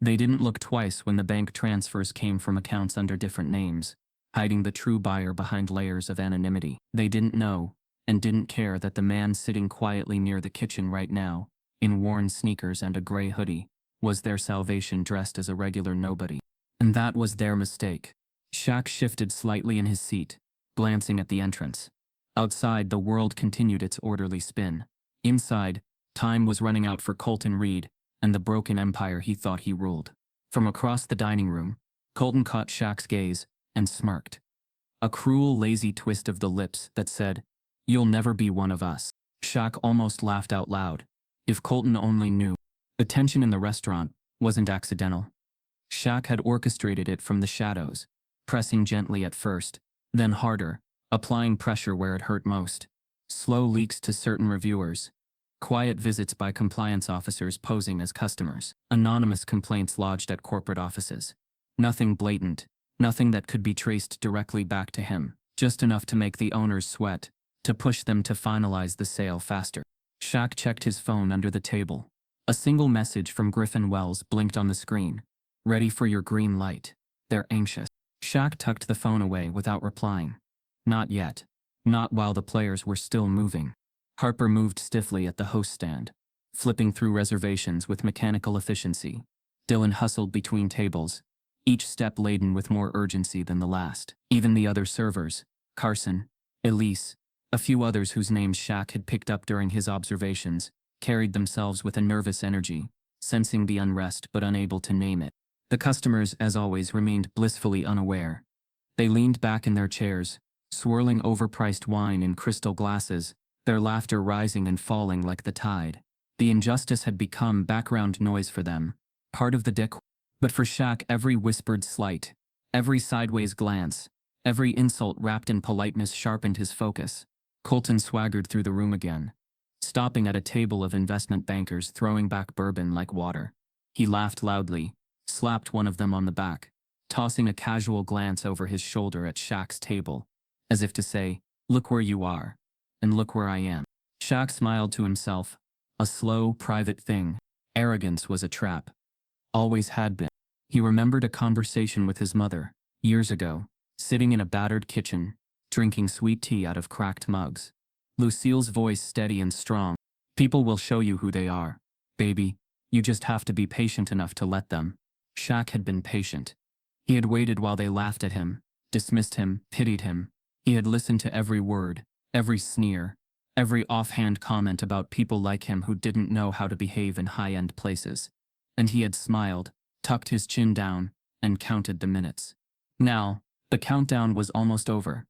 They didn't look twice when the bank transfers came from accounts under different names, hiding the true buyer behind layers of anonymity. They didn't know, and didn't care, that the man sitting quietly near the kitchen right now, in worn sneakers and a gray hoodie, was their salvation dressed as a regular nobody. And that was their mistake. Shaq shifted slightly in his seat, glancing at the entrance. Outside, the world continued its orderly spin. Inside, time was running out for Colton Reed and the broken empire he thought he ruled. From across the dining room, Colton caught Shaq's gaze and smirked. A cruel, lazy twist of the lips that said, "You'll never be one of us." Shaq almost laughed out loud. If Colton only knew. The tension in the restaurant wasn't accidental. Shaq had orchestrated it from the shadows, pressing gently at first, then harder, applying pressure where it hurt most. Slow leaks to certain reviewers, quiet visits by compliance officers posing as customers, anonymous complaints lodged at corporate offices. Nothing blatant, nothing that could be traced directly back to him, just enough to make the owners sweat, to push them to finalize the sale faster. Shaq checked his phone under the table. A single message from Griffin Wells blinked on the screen. "Ready for your green light. They're anxious." Shaq tucked the phone away without replying. Not yet. Not while the players were still moving. Harper moved stiffly at the host stand, flipping through reservations with mechanical efficiency. Dylan hustled between tables, each step laden with more urgency than the last. Even the other servers, Carson, Elise, a few others whose names Shaq had picked up during his observations, carried themselves with a nervous energy, sensing the unrest but unable to name it. The customers, as always, remained blissfully unaware. They leaned back in their chairs, swirling overpriced wine in crystal glasses, their laughter rising and falling like the tide. The injustice had become background noise for them, part of the decor. But for Shaq, every whispered slight, every sideways glance, every insult wrapped in politeness sharpened his focus. Colton swaggered through the room again, stopping at a table of investment bankers throwing back bourbon like water. He laughed loudly, slapped one of them on the back, tossing a casual glance over his shoulder at Shaq's table, as if to say, "Look where you are, and look where I am." Shaq smiled to himself. A slow, private thing. Arrogance was a trap. Always had been. He remembered a conversation with his mother, years ago, sitting in a battered kitchen, drinking sweet tea out of cracked mugs. Lucille's voice steady and strong. "People will show you who they are, baby. You just have to be patient enough to let them." Shaq had been patient. He had waited while they laughed at him, dismissed him, pitied him. He had listened to every word, every sneer, every offhand comment about people like him who didn't know how to behave in high-end places. And he had smiled, tucked his chin down, and counted the minutes. Now, the countdown was almost over.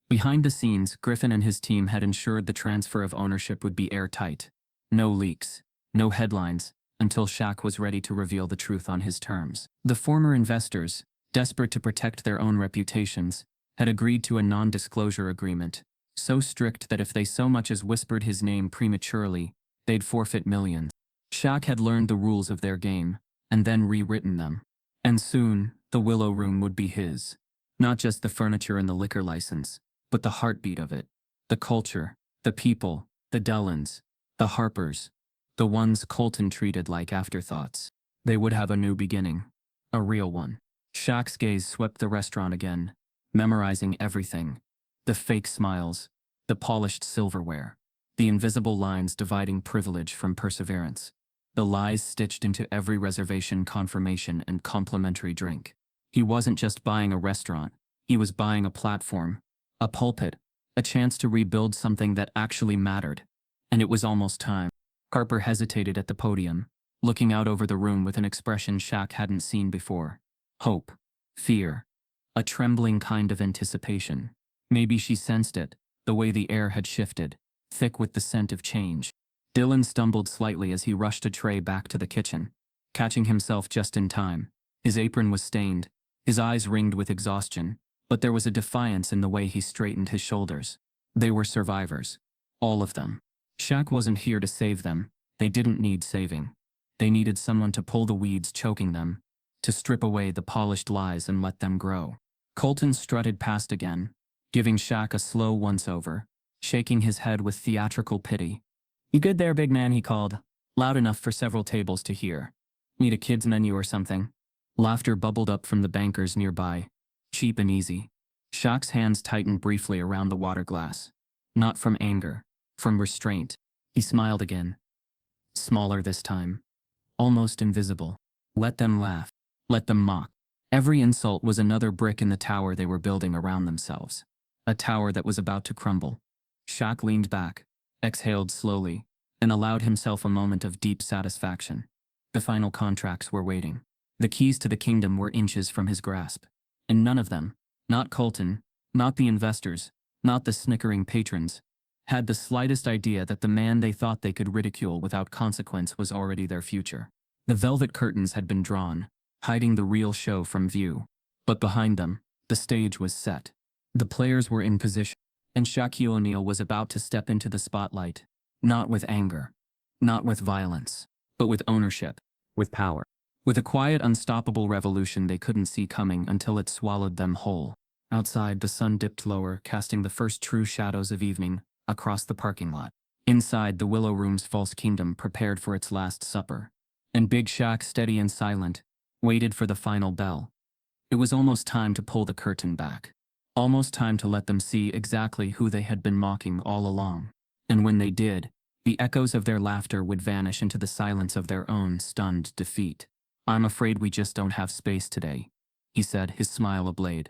Behind the scenes, Griffin and his team had ensured the transfer of ownership would be airtight. No leaks, no headlines, until Shaq was ready to reveal the truth on his terms. The former investors, desperate to protect their own reputations, had agreed to a non-disclosure agreement, so strict that if they so much as whispered his name prematurely, they'd forfeit millions. Shaq had learned the rules of their game, and then rewritten them. And soon, the Willow Room would be his. Not just the furniture and the liquor license, but the heartbeat of it. The culture, the people, the Dellans, the Harpers, the ones Colton treated like afterthoughts. They would have a new beginning. A real one. Shaq's gaze swept the restaurant again, memorizing everything. The fake smiles, the polished silverware, the invisible lines dividing privilege from perseverance. the lies stitched into every reservation confirmation and complimentary drink. He wasn't just buying a restaurant, he was buying a platform, a pulpit, a chance to rebuild something that actually mattered. And it was almost time. Harper hesitated at the podium, looking out over the room with an expression Shaq hadn't seen before. Hope, fear, a trembling kind of anticipation. Maybe she sensed it, the way the air had shifted, thick with the scent of change. Dylan stumbled slightly as he rushed a tray back to the kitchen, catching himself just in time. His apron was stained, his eyes ringed with exhaustion, but there was a defiance in the way he straightened his shoulders. They were survivors. All of them. Shaq wasn't here to save them. They didn't need saving. They needed someone to pull the weeds choking them, to strip away the polished lies and let them grow. Colton strutted past again, giving Shaq a slow once-over, shaking his head with theatrical pity. "You good there, big man?" he called, loud enough for several tables to hear. "Need a kid's menu or something?" Laughter bubbled up from the bankers nearby, cheap and easy. Shaq's hands tightened briefly around the water glass. Not from anger, from restraint. He smiled again. Smaller this time. Almost invisible. Let them laugh. Let them mock. Every insult was another brick in the tower they were building around themselves. A tower that was about to crumble. Shaq leaned back, exhaled slowly, and allowed himself a moment of deep satisfaction. The final contracts were waiting. The keys to the kingdom were inches from his grasp. And none of them, not Colton, not the investors, not the snickering patrons, had the slightest idea that the man they thought they could ridicule without consequence was already their future. The velvet curtains had been drawn, hiding the real show from view. But behind them, the stage was set. The players were in position, and Shaquille O'Neal was about to step into the spotlight. Not with anger, not with violence, but with ownership, with power. With a quiet, unstoppable revolution they couldn't see coming until it swallowed them whole. Outside, the sun dipped lower, casting the first true shadows of evening across the parking lot. Inside, the Willow Room's false kingdom prepared for its last supper. And Big Shaq, steady and silent, waited for the final bell. It was almost time to pull the curtain back. Almost time to let them see exactly who they had been mocking all along. And when they did, the echoes of their laughter would vanish into the silence of their own stunned defeat. "I'm afraid we just don't have space today," he said, his smile ablaze.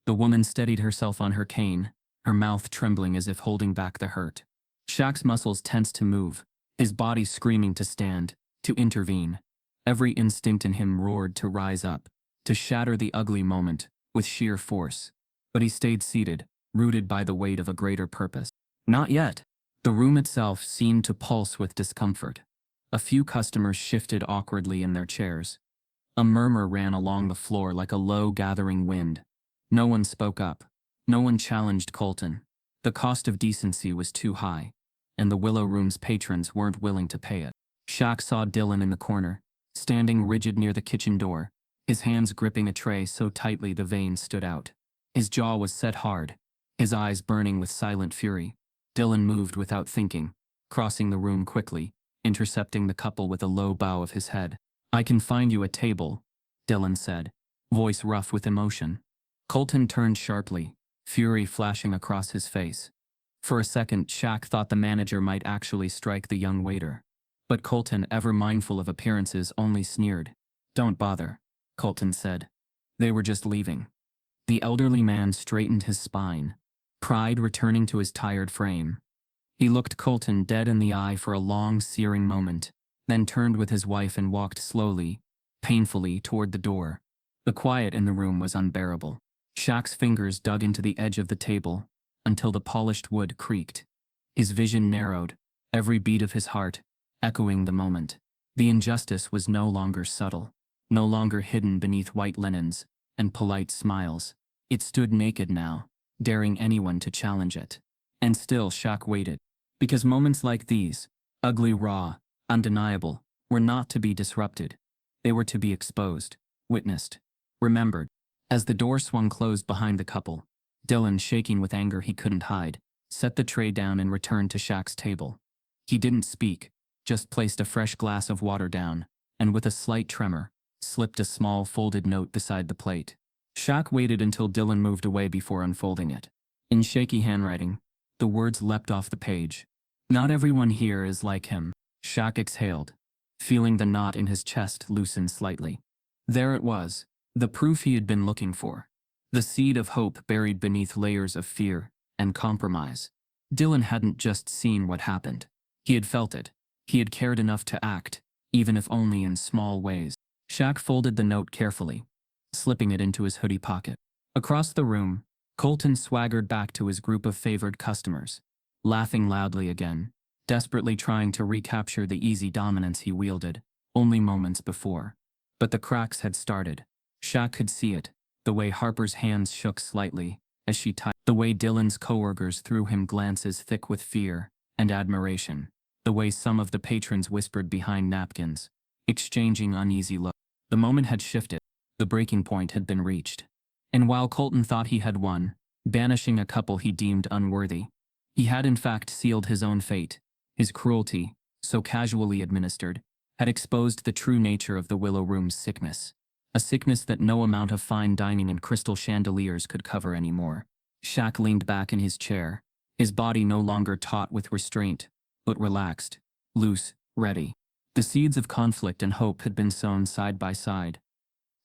The woman steadied herself on her cane, her mouth trembling as if holding back the hurt. Shaq's muscles tensed to move, his body screaming to stand, to intervene. Every instinct in him roared to rise up, to shatter the ugly moment, with sheer force. But he stayed seated, rooted by the weight of a greater purpose. Not yet. The room itself seemed to pulse with discomfort. A few customers shifted awkwardly in their chairs. A murmur ran along the floor like a low gathering wind. No one spoke up. No one challenged Colton. The cost of decency was too high, and the Willow Room's patrons weren't willing to pay it. Shaq saw Dylan in the corner, standing rigid near the kitchen door, his hands gripping a tray so tightly the veins stood out. His jaw was set hard, his eyes burning with silent fury. Dylan moved without thinking, crossing the room quickly, intercepting the couple with a low bow of his head. "I can find you a table," Dylan said, voice rough with emotion. Colton turned sharply, fury flashing across his face. For a second, Shaq thought the manager might actually strike the young waiter. But Colton, ever mindful of appearances, only sneered. "Don't bother," Colton said. "They were just leaving." The elderly man straightened his spine, pride returning to his tired frame. He looked Colton dead in the eye for a long, searing moment, then turned with his wife and walked slowly, painfully, toward the door. The quiet in the room was unbearable. Shaq's fingers dug into the edge of the table, until the polished wood creaked. His vision narrowed, every beat of his heart echoing the moment. The injustice was no longer subtle, no longer hidden beneath white linens and polite smiles. It stood naked now, daring anyone to challenge it. And still Shaq waited, because moments like these, ugly, raw, undeniable, were not to be disrupted. They were to be exposed, witnessed, remembered. As the door swung closed behind the couple, Dylan, shaking with anger he couldn't hide, set the tray down and returned to Shaq's table. He didn't speak, just placed a fresh glass of water down, and with a slight tremor, slipped a small folded note beside the plate. Shaq waited until Dylan moved away before unfolding it. In shaky handwriting, the words leapt off the page. "Not everyone here is like him." Shaq exhaled, feeling the knot in his chest loosen slightly. There it was, the proof he had been looking for. The seed of hope buried beneath layers of fear and compromise. Dylan hadn't just seen what happened. He had felt it. He had cared enough to act, even if only in small ways. Shaq folded the note carefully, slipping it into his hoodie pocket. Across the room, Colton swaggered back to his group of favored customers, laughing loudly again, desperately trying to recapture the easy dominance he wielded only moments before. But the cracks had started. Shaq could see it, the way Harper's hands shook slightly as she tied, the way Dylan's coworkers threw him glances thick with fear and admiration, the way some of the patrons whispered behind napkins, exchanging uneasy looks. The moment had shifted. The breaking point had been reached. And while Colton thought he had won, banishing a couple he deemed unworthy, he had in fact sealed his own fate. His cruelty, so casually administered, had exposed the true nature of the Willow Room's sickness. A sickness that no amount of fine dining and crystal chandeliers could cover anymore. Shaq leaned back in his chair, his body no longer taut with restraint, but relaxed, loose, ready. The seeds of conflict and hope had been sown side by side.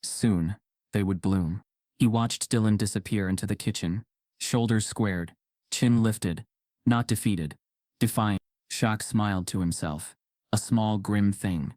Soon, they would bloom. He watched Dylan disappear into the kitchen, shoulders squared, chin lifted, not defeated, defiant. Shaq smiled to himself, a small grim thing.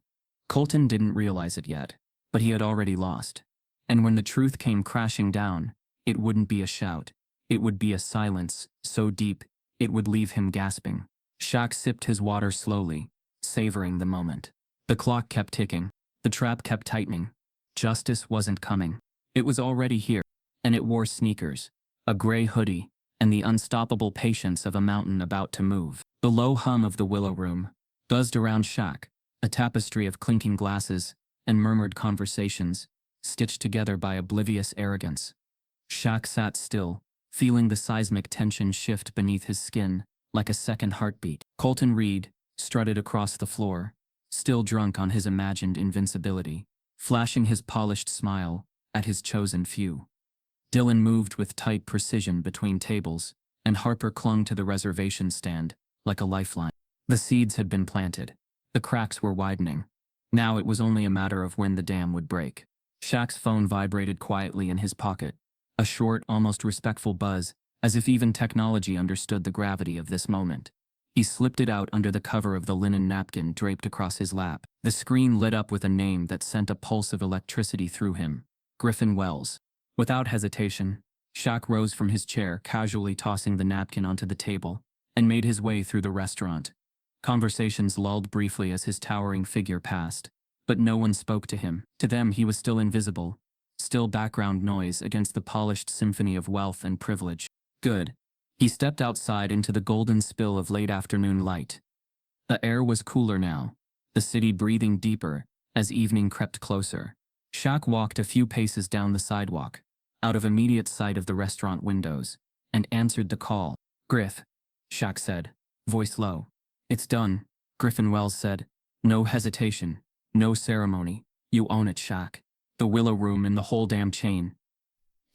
Colton didn't realize it yet, but he had already lost. And when the truth came crashing down, it wouldn't be a shout. It would be a silence so deep, it would leave him gasping. Shaq sipped his water slowly, savoring the moment. The clock kept ticking. The trap kept tightening. Justice wasn't coming. It was already here, and it wore sneakers, a gray hoodie, and the unstoppable patience of a mountain about to move. The low hum of the Willow Room buzzed around Shaq, a tapestry of clinking glasses and murmured conversations, stitched together by oblivious arrogance. Shaq sat still, feeling the seismic tension shift beneath his skin like a second heartbeat. Colton Reed strutted across the floor, still drunk on his imagined invincibility, flashing his polished smile at his chosen few. Dylan moved with tight precision between tables, and Harper clung to the reservation stand like a lifeline. The seeds had been planted. The cracks were widening. Now it was only a matter of when the dam would break. Shaq's phone vibrated quietly in his pocket, a short, almost respectful buzz, as if even technology understood the gravity of this moment. He slipped it out under the cover of the linen napkin draped across his lap. The screen lit up with a name that sent a pulse of electricity through him: Griffin Wells. Without hesitation, Shaq rose from his chair, casually tossing the napkin onto the table, and made his way through the restaurant. Conversations lulled briefly as his towering figure passed, but no one spoke to him. To them he was still invisible, still background noise against the polished symphony of wealth and privilege. Good. He stepped outside into the golden spill of late afternoon light. The air was cooler now, the city breathing deeper as evening crept closer. Shaq walked a few paces down the sidewalk, out of immediate sight of the restaurant windows, and answered the call. "Griff," Shaq said, voice low. "It's done," Griffin Wells said. "No hesitation, no ceremony. You own it, Shaq. The Willow Room and the whole damn chain.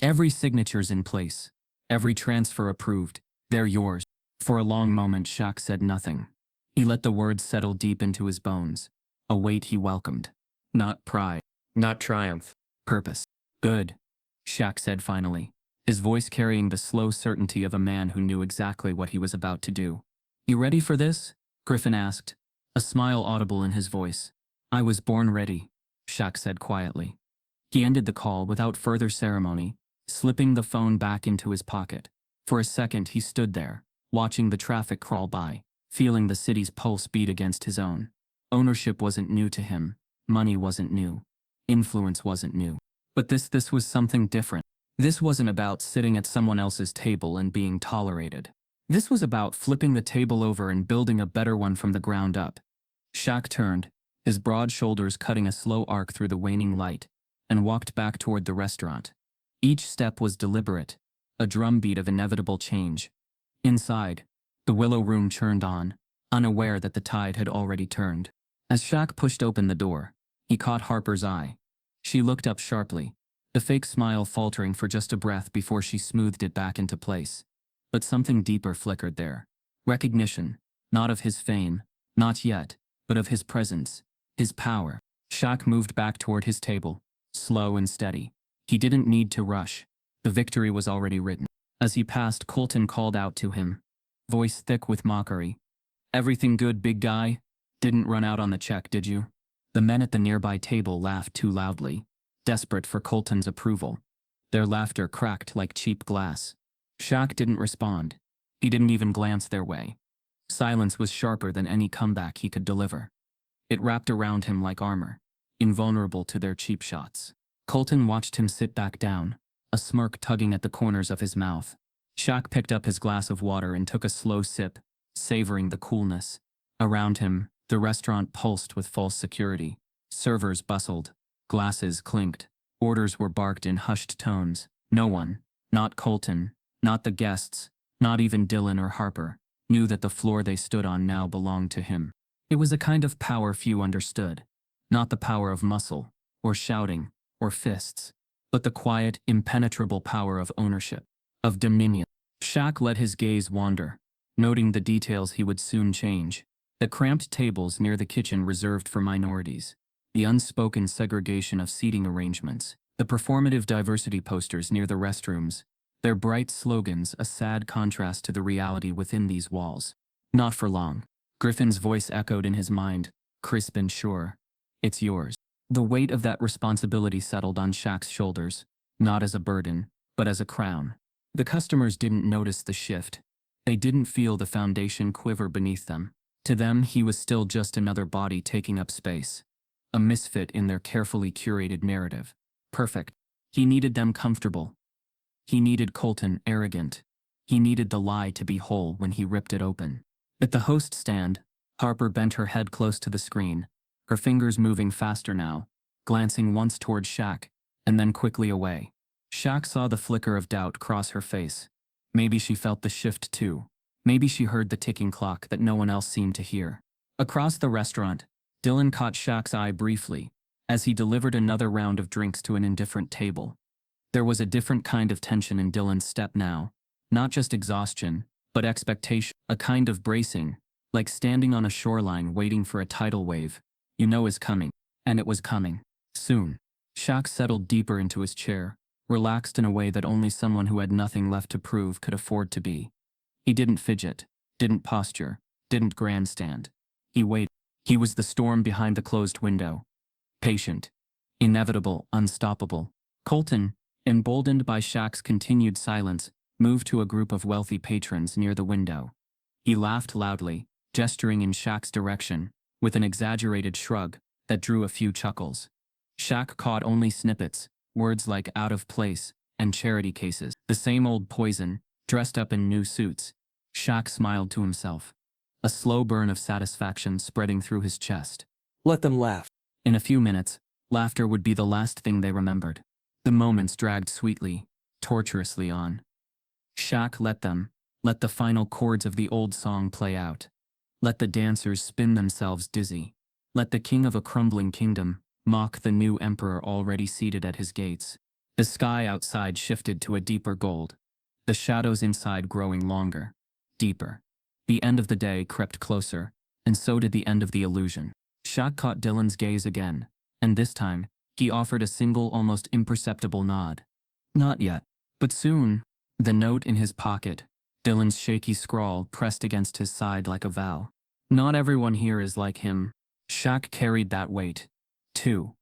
Every signature's in place. Every transfer approved. They're yours." For a long moment Shaq said nothing. He let the words settle deep into his bones, a weight he welcomed. Not pride. Not triumph. Purpose. "Good," Shaq said finally, his voice carrying the slow certainty of a man who knew exactly what he was about to do. "You ready for this?" Griffin asked, a smile audible in his voice. "I was born ready," Shaq said quietly. He ended the call without further ceremony, slipping the phone back into his pocket. For a second he stood there, watching the traffic crawl by, feeling the city's pulse beat against his own. Ownership wasn't new to him. Money wasn't new. Influence wasn't new. But this was something different. This wasn't about sitting at someone else's table and being tolerated. This was about flipping the table over and building a better one from the ground up. Shaq turned, his broad shoulders cutting a slow arc through the waning light, and walked back toward the restaurant. Each step was deliberate, a drumbeat of inevitable change. Inside, the Willow Room churned on, unaware that the tide had already turned. As Shaq pushed open the door, he caught Harper's eye. She looked up sharply, the fake smile faltering for just a breath before she smoothed it back into place. But something deeper flickered there. Recognition, not of his fame, not yet, but of his presence. His power. Shaq moved back toward his table, slow and steady. He didn't need to rush. The victory was already written. As he passed, Colton called out to him, voice thick with mockery. "Everything good, big guy? Didn't run out on the check, did you?" The men at the nearby table laughed too loudly, desperate for Colton's approval. Their laughter cracked like cheap glass. Shaq didn't respond. He didn't even glance their way. Silence was sharper than any comeback he could deliver. It wrapped around him like armor, invulnerable to their cheap shots. Colton watched him sit back down, a smirk tugging at the corners of his mouth. Shaq picked up his glass of water and took a slow sip, savoring the coolness. Around him, the restaurant pulsed with false security. Servers bustled. Glasses clinked. Orders were barked in hushed tones. No one, not Colton, not the guests, not even Dylan or Harper, knew that the floor they stood on now belonged to him. It was a kind of power few understood. Not the power of muscle, or shouting, or fists, but the quiet, impenetrable power of ownership, of dominion. Shaq let his gaze wander, noting the details he would soon change. The cramped tables near the kitchen reserved for minorities, the unspoken segregation of seating arrangements, the performative diversity posters near the restrooms, their bright slogans a sad contrast to the reality within these walls. Not for long. Griffin's voice echoed in his mind, crisp and sure. "It's yours." The weight of that responsibility settled on Shaq's shoulders, not as a burden, but as a crown. The customers didn't notice the shift. They didn't feel the foundation quiver beneath them. To them, he was still just another body taking up space. A misfit in their carefully curated narrative. Perfect. He needed them comfortable. He needed Colton arrogant. He needed the lie to be whole when he ripped it open. At the host stand, Harper bent her head close to the screen, her fingers moving faster now, glancing once toward Shaq, and then quickly away. Shaq saw the flicker of doubt cross her face. Maybe she felt the shift too. Maybe she heard the ticking clock that no one else seemed to hear. Across the restaurant, Dylan caught Shaq's eye briefly, as he delivered another round of drinks to an indifferent table. There was a different kind of tension in Dylan's step now, not just exhaustion, but expectation, a kind of bracing, like standing on a shoreline waiting for a tidal wave. You know is coming, and it was coming. Soon. Shaq settled deeper into his chair, relaxed in a way that only someone who had nothing left to prove could afford to be. He didn't fidget, didn't posture, didn't grandstand. He waited. He was the storm behind the closed window. Patient. Inevitable, unstoppable. Colton, emboldened by Shaq's continued silence, moved to a group of wealthy patrons near the window. He laughed loudly, gesturing in Shaq's direction, with an exaggerated shrug that drew a few chuckles. Shaq caught only snippets, words like out of place and charity cases. The same old poison, dressed up in new suits. Shaq smiled to himself, a slow burn of satisfaction spreading through his chest. Let them laugh. In a few minutes, laughter would be the last thing they remembered. The moments dragged sweetly, torturously on. Shaq let the final chords of the old song play out. Let the dancers spin themselves dizzy. Let the king of a crumbling kingdom mock the new emperor already seated at his gates. The sky outside shifted to a deeper gold, the shadows inside growing longer, deeper. The end of the day crept closer, and so did the end of the illusion. Shaq caught Dylan's gaze again, and this time, he offered a single almost imperceptible nod. Not yet, but soon. The note in his pocket, Dylan's shaky scrawl pressed against his side like a vow. Not everyone here is like him. Shaq carried that weight, too.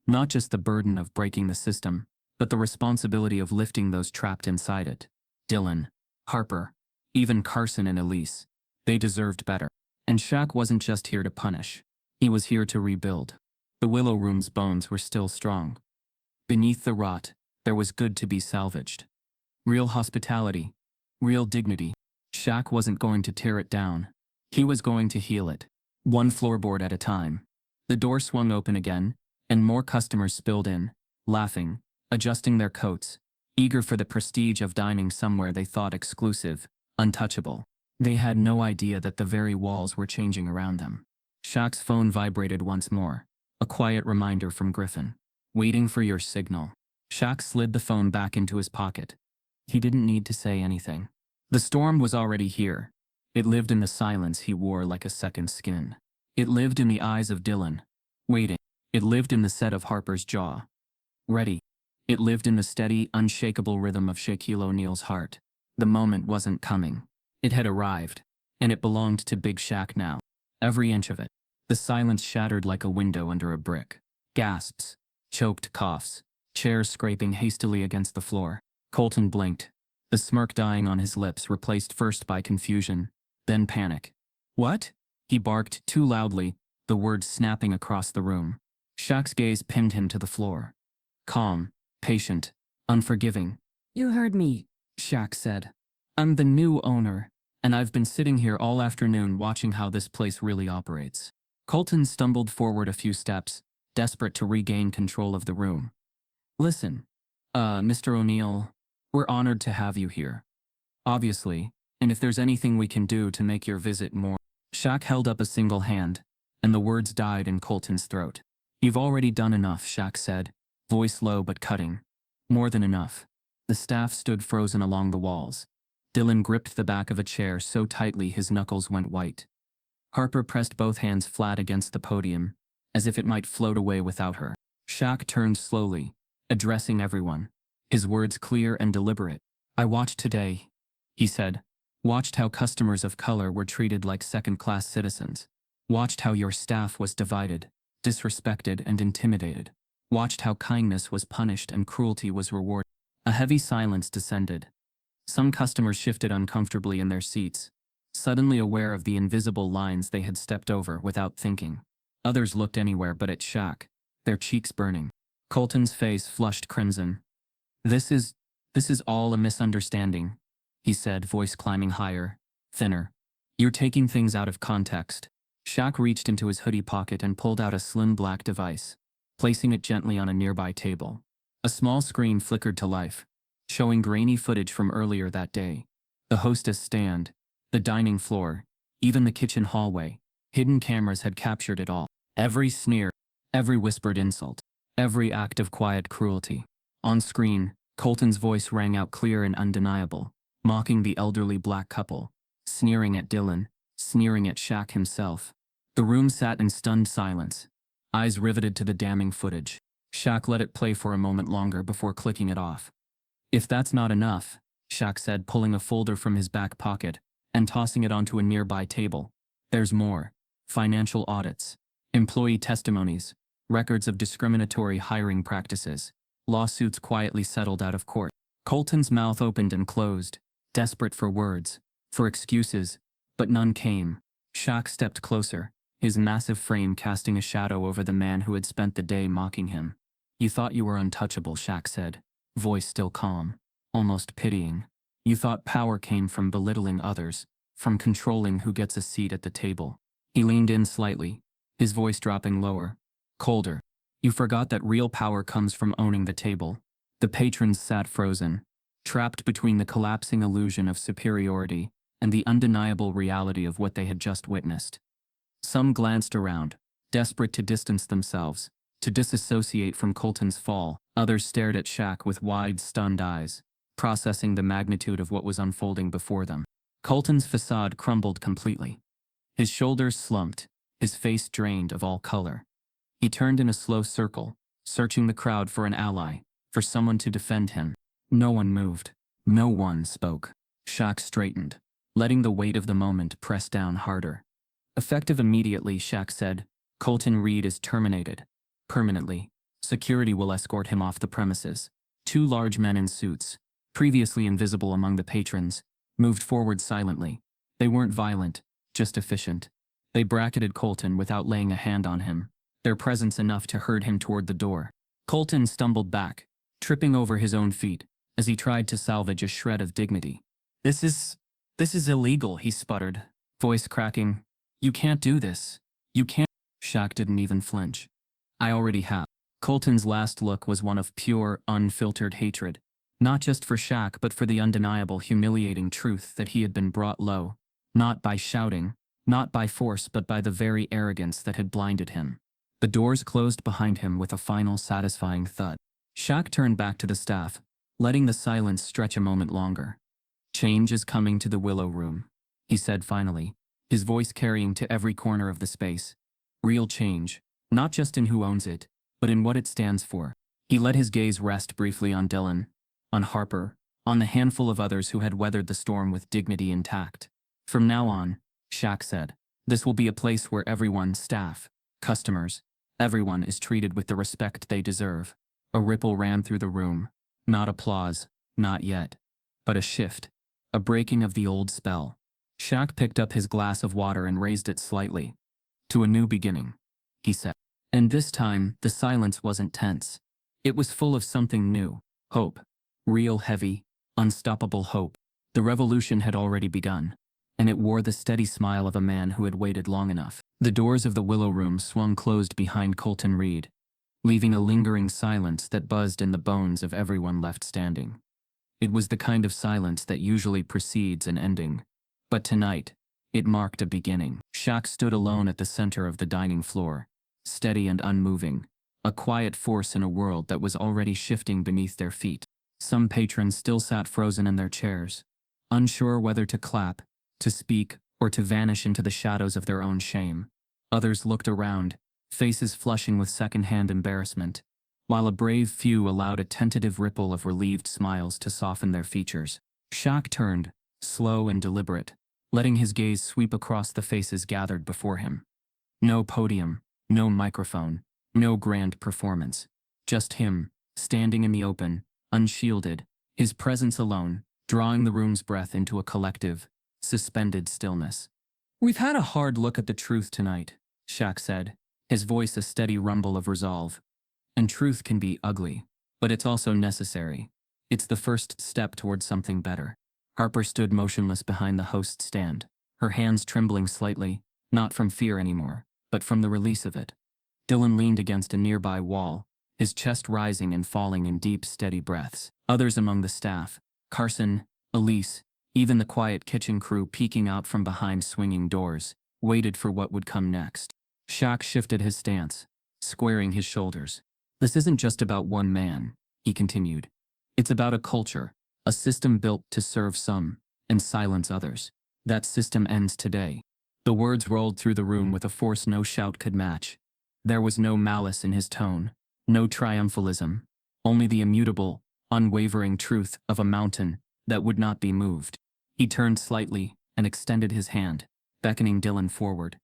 Not just the burden of breaking the system, but the responsibility of lifting those trapped inside it. Dylan, Harper, even Carson and Elise. They deserved better. And Shaq wasn't just here to punish. He was here to rebuild. The Willow Room's bones were still strong. Beneath the rot, there was good to be salvaged. Real hospitality. Real dignity. Shaq wasn't going to tear it down. He was going to heal it. One floorboard at a time. The door swung open again, and more customers spilled in, laughing, adjusting their coats, eager for the prestige of dining somewhere they thought exclusive, untouchable. They had no idea that the very walls were changing around them. Shaq's phone vibrated once more, a quiet reminder from Griffin. Waiting for your signal. Shaq slid the phone back into his pocket. He didn't need to say anything. The storm was already here. It lived in the silence he wore like a second skin. It lived in the eyes of Dylan, Waiting. It lived in the set of Harper's jaw. Ready. It lived in the steady, unshakable rhythm of Shaquille O'Neal's heart. The moment wasn't coming. It had arrived. And it belonged to Big Shaq now. Every inch of it. The silence shattered like a window under a brick. Gasps. Choked coughs. Chairs scraping hastily against the floor. Colton blinked. The smirk dying on his lips replaced first by confusion, then panic. What? He barked too loudly, the words snapping across the room. Shaq's gaze pinned him to the floor. Calm, patient, unforgiving. You heard me, Shaq said. I'm the new owner, and I've been sitting here all afternoon watching how this place really operates. Colton stumbled forward a few steps, desperate to regain control of the room. Listen, Mr. O'Neal, we're honored to have you here. Obviously, and if there's anything we can do to make your visit more. Shaq held up a single hand, and the words died in Colton's throat. You've already done enough, Shaq said, voice low but cutting. More than enough. The staff stood frozen along the walls. Dylan gripped the back of a chair so tightly his knuckles went white. Harper pressed both hands flat against the podium, as if it might float away without her. Shaq turned slowly, addressing everyone. His words clear and deliberate. I watched today, he said. Watched how customers of color were treated like second-class citizens. Watched how your staff was divided, disrespected and intimidated. Watched how kindness was punished and cruelty was rewarded. A heavy silence descended. Some customers shifted uncomfortably in their seats, suddenly aware of the invisible lines they had stepped over without thinking. Others looked anywhere but at Shaq, their cheeks burning. Colton's face flushed crimson. This is all a misunderstanding, he said, voice climbing higher, thinner. You're taking things out of context. Shaq reached into his hoodie pocket and pulled out a slim black device, placing it gently on a nearby table. A small screen flickered to life, showing grainy footage from earlier that day. The hostess stand, the dining floor, even the kitchen hallway. Hidden cameras had captured it all. Every sneer, every whispered insult, every act of quiet cruelty. On screen, Colton's voice rang out clear and undeniable, mocking the elderly black couple, sneering at Dylan, sneering at Shaq himself. The room sat in stunned silence, eyes riveted to the damning footage. Shaq let it play for a moment longer before clicking it off. If that's not enough, Shaq said, pulling a folder from his back pocket and tossing it onto a nearby table. There's more. Financial audits, employee testimonies, records of discriminatory hiring practices. Lawsuits quietly settled out of court. Colton's mouth opened and closed, desperate for words, for excuses, but none came. Shaq stepped closer, his massive frame casting a shadow over the man who had spent the day mocking him. You thought you were untouchable, Shaq said, voice still calm, almost pitying. You thought power came from belittling others, from controlling who gets a seat at the table. He leaned in slightly, his voice dropping lower, colder. You forgot that real power comes from owning the table. The patrons sat frozen, trapped between the collapsing illusion of superiority and the undeniable reality of what they had just witnessed. Some glanced around, desperate to distance themselves, to disassociate from Colton's fall. Others stared at Shaq with wide, stunned eyes, processing the magnitude of what was unfolding before them. Colton's facade crumbled completely. His shoulders slumped, his face drained of all color. He turned in a slow circle, searching the crowd for an ally, for someone to defend him. No one moved. No one spoke. Shaq straightened, letting the weight of the moment press down harder. Effective immediately, Shaq said, Colton Reed is terminated. Permanently. Security will escort him off the premises. Two large men in suits, previously invisible among the patrons, moved forward silently. They weren't violent, just efficient. They bracketed Colton without laying a hand on him, their presence enough to herd him toward the door. Colton stumbled back, tripping over his own feet, as he tried to salvage a shred of dignity. This is illegal, he sputtered, voice cracking. You can't do this. You can't. Shaq didn't even flinch. I already have. Colton's last look was one of pure, unfiltered hatred, not just for Shaq but for the undeniable, humiliating truth that he had been brought low, not by shouting, not by force but by the very arrogance that had blinded him. The doors closed behind him with a final satisfying thud. Shaq turned back to the staff, letting the silence stretch a moment longer. Change is coming to the Willow Room, he said finally, his voice carrying to every corner of the space. Real change, Not just in who owns it, but in what it stands for. He let his gaze rest briefly on Dylan, on Harper, on the handful of others who had weathered the storm with dignity intact. From now on, Shaq said, this will be a place where everyone, staff, customers, everyone is treated with the respect they deserve. A ripple ran through the room. Not applause, not yet, but a shift, a breaking of the old spell. Shaq picked up his glass of water and raised it slightly. To a new beginning, he said. And this time, the silence wasn't tense. It was full of something new, hope. Real heavy, unstoppable hope. The revolution had already begun, and it wore the steady smile of a man who had waited long enough. The doors of the Willow Room swung closed behind Colton Reed, leaving a lingering silence that buzzed in the bones of everyone left standing. It was the kind of silence that usually precedes an ending, but tonight, it marked a beginning. Shaq stood alone at the center of the dining floor, steady and unmoving, a quiet force in a world that was already shifting beneath their feet. Some patrons still sat frozen in their chairs, unsure whether to clap, to speak, or to vanish into the shadows of their own shame. Others looked around, faces flushing with second-hand embarrassment, while a brave few allowed a tentative ripple of relieved smiles to soften their features. Shaq turned, slow and deliberate, letting his gaze sweep across the faces gathered before him. No podium, no microphone, no grand performance. Just him, standing in the open, unshielded, his presence alone, drawing the room's breath into a collective, suspended stillness. We've had a hard look at the truth tonight, Shaq said, his voice a steady rumble of resolve. And truth can be ugly, but it's also necessary. It's the first step toward something better. Harper stood motionless behind the host's stand, her hands trembling slightly, not from fear anymore, but from the release of it. Dylan leaned against a nearby wall, his chest rising and falling in deep, steady breaths. Others among the staff, Carson, Elise, even the quiet kitchen crew peeking out from behind swinging doors, waited for what would come next. Shaq shifted his stance, squaring his shoulders. This isn't just about one man, he continued. It's about a culture, a system built to serve some and silence others. That system ends today. The words rolled through the room with a force no shout could match. There was no malice in his tone, no triumphalism, only the immutable, unwavering truth of a mountain that would not be moved. He turned slightly and extended his hand, beckoning Dylan forward.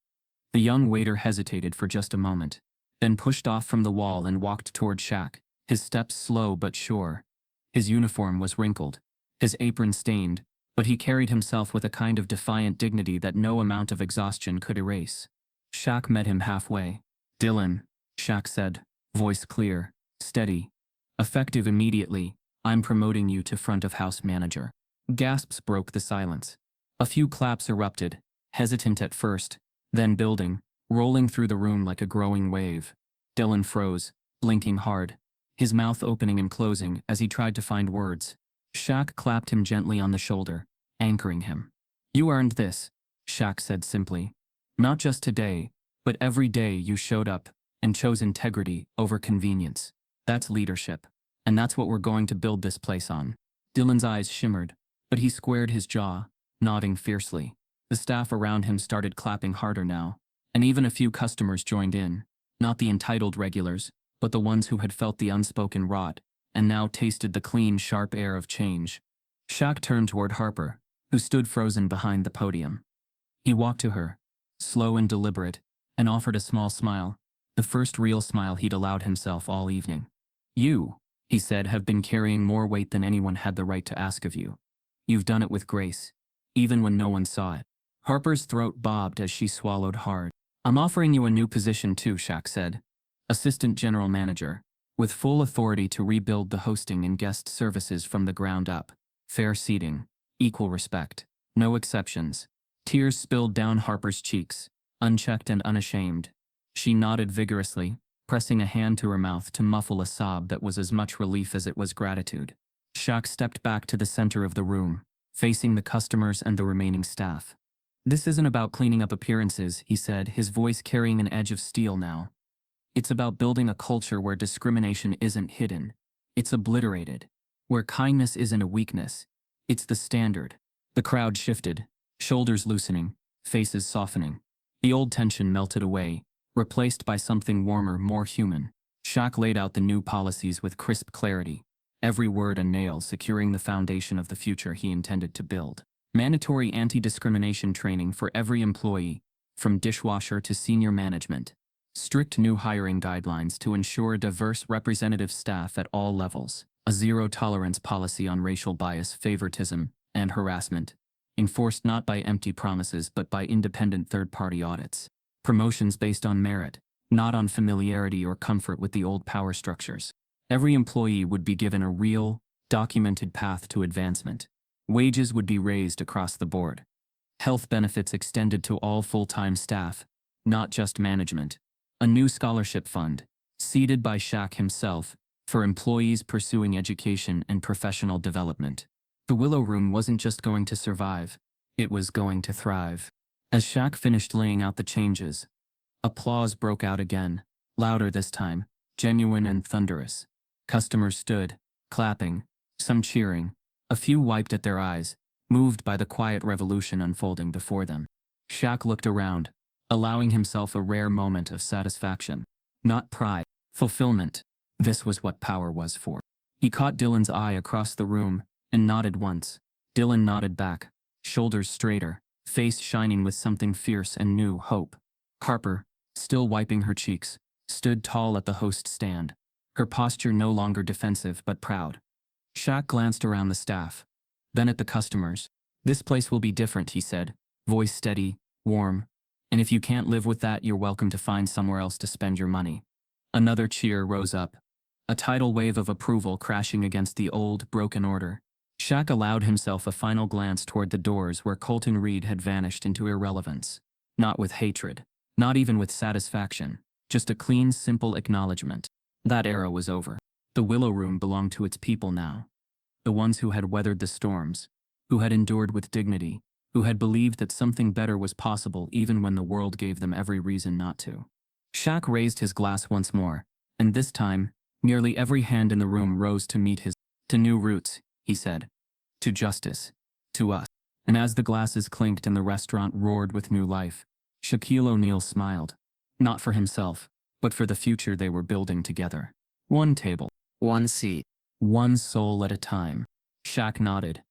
The young waiter hesitated for just a moment, then pushed off from the wall and walked toward Shaq, his steps slow but sure. His uniform was wrinkled, his apron stained, but he carried himself with a kind of defiant dignity that no amount of exhaustion could erase. Shaq met him halfway. Dylan, Shaq said, voice clear, steady, effective immediately, I'm promoting you to front-of-house manager. Gasps broke the silence. A few claps erupted, hesitant at first, then building, rolling through the room like a growing wave. Dylan froze, blinking hard, his mouth opening and closing as he tried to find words. Shaq clapped him gently on the shoulder, anchoring him. You earned this, Shaq said simply. Not just today, but every day you showed up and chose integrity over convenience. That's leadership. And that's what we're going to build this place on. Dylan's eyes shimmered, but he squared his jaw, nodding fiercely. The staff around him started clapping harder now, and even a few customers joined in, not the entitled regulars, but the ones who had felt the unspoken rot, and now tasted the clean, sharp air of change. Shaq turned toward Harper, who stood frozen behind the podium. He walked to her, slow and deliberate, and offered a small smile, the first real smile he'd allowed himself all evening. You, he said, have been carrying more weight than anyone had the right to ask of you. You've done it with grace, even when no one saw it. Harper's throat bobbed as she swallowed hard. I'm offering you a new position too, Shaq said. Assistant General Manager, with full authority to rebuild the hosting and guest services from the ground up. Fair seating, equal respect, no exceptions. Tears spilled down Harper's cheeks, unchecked and unashamed. She nodded vigorously, pressing a hand to her mouth to muffle a sob that was as much relief as it was gratitude. Shaq stepped back to the center of the room, facing the customers and the remaining staff. This isn't about cleaning up appearances, he said, his voice carrying an edge of steel now. It's about building a culture where discrimination isn't hidden. It's obliterated. Where kindness isn't a weakness. It's the standard. The crowd shifted, shoulders loosening, faces softening. The old tension melted away, replaced by something warmer, more human. Shaq laid out the new policies with crisp clarity, every word a nail securing the foundation of the future he intended to build. Mandatory anti-discrimination training for every employee, from dishwasher to senior management. Strict new hiring guidelines to ensure diverse representative staff at all levels. A zero-tolerance policy on racial bias, favoritism, and harassment, enforced not by empty promises but by independent third-party audits. Promotions based on merit, not on familiarity or comfort with the old power structures. Every employee would be given a real, documented path to advancement. Wages would be raised across the board. Health benefits extended to all full-time staff, not just management. A new scholarship fund, seeded by Shaq himself, for employees pursuing education and professional development. The Willow Room wasn't just going to survive, it was going to thrive. As Shaq finished laying out the changes, applause broke out again, louder this time, genuine and thunderous. Customers stood, clapping, some cheering, a few wiped at their eyes, moved by the quiet revolution unfolding before them. Shaq looked around, allowing himself a rare moment of satisfaction. Not pride, fulfillment. This was what power was for. He caught Dylan's eye across the room, and nodded once. Dylan nodded back, shoulders straighter, face shining with something fierce and new hope. Harper, still wiping her cheeks, stood tall at the host stand, her posture no longer defensive but proud. Shaq glanced around the staff, then at the customers. "This place will be different," he said, voice steady, warm. "And if you can't live with that, you're welcome to find somewhere else to spend your money." Another cheer rose up, a tidal wave of approval crashing against the old, broken order. Shaq allowed himself a final glance toward the doors where Colton Reed had vanished into irrelevance. Not with hatred, not even with satisfaction, just a clean, simple acknowledgement. That era was over. The Willow Room belonged to its people now. The ones who had weathered the storms, who had endured with dignity, who had believed that something better was possible even when the world gave them every reason not to. Shaq raised his glass once more, and this time, nearly every hand in the room rose to meet his. "To new roots," he said. "To justice. To us." And as the glasses clinked and the restaurant roared with new life, Shaquille O'Neal smiled. Not for himself, but for the future they were building together. One table, one seat, one soul at a time. Shaq nodded.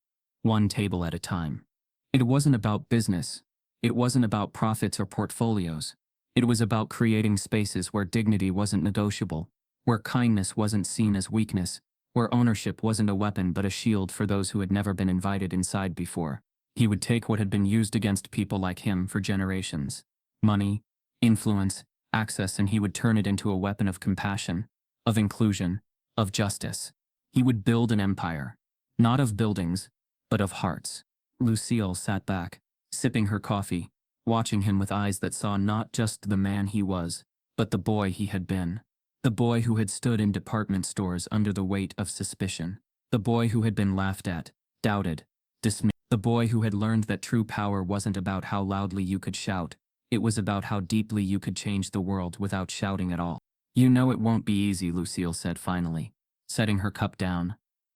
One table at a time. It wasn't about business. It wasn't about profits or portfolios. It was about creating spaces where dignity wasn't negotiable, where kindness wasn't seen as weakness, where ownership wasn't a weapon but a shield for those who had never been invited inside before. He would take what had been used against people like him for generations, money, influence, access, and he would turn it into a weapon of compassion, of inclusion, of justice. He would build an empire, not of buildings, but of hearts. Lucille sat back, sipping her coffee, watching him with eyes that saw not just the man he was, but the boy he had been. The boy who had stood in department stores under the weight of suspicion. The boy who had been laughed at, doubted, dismissed. The boy who had learned that true power wasn't about how loudly you could shout, it was about how deeply you could change the world without shouting at all. "You know it won't be easy," Lucille said finally, setting her cup down.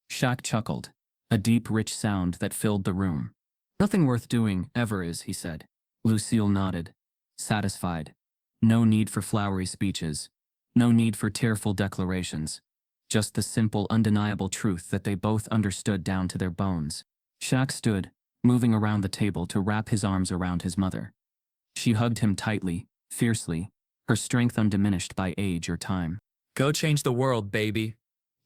Shaq chuckled, a deep, rich sound that filled the room. "Nothing worth doing ever is," he said. Lucille nodded, satisfied. No need for flowery speeches. No need for tearful declarations. Just the simple, undeniable truth that they both understood down to their bones. Shaq stood, moving around the table to wrap his arms around his mother. She hugged him tightly, fiercely, her strength undiminished by age or time. "Go change the world, baby,"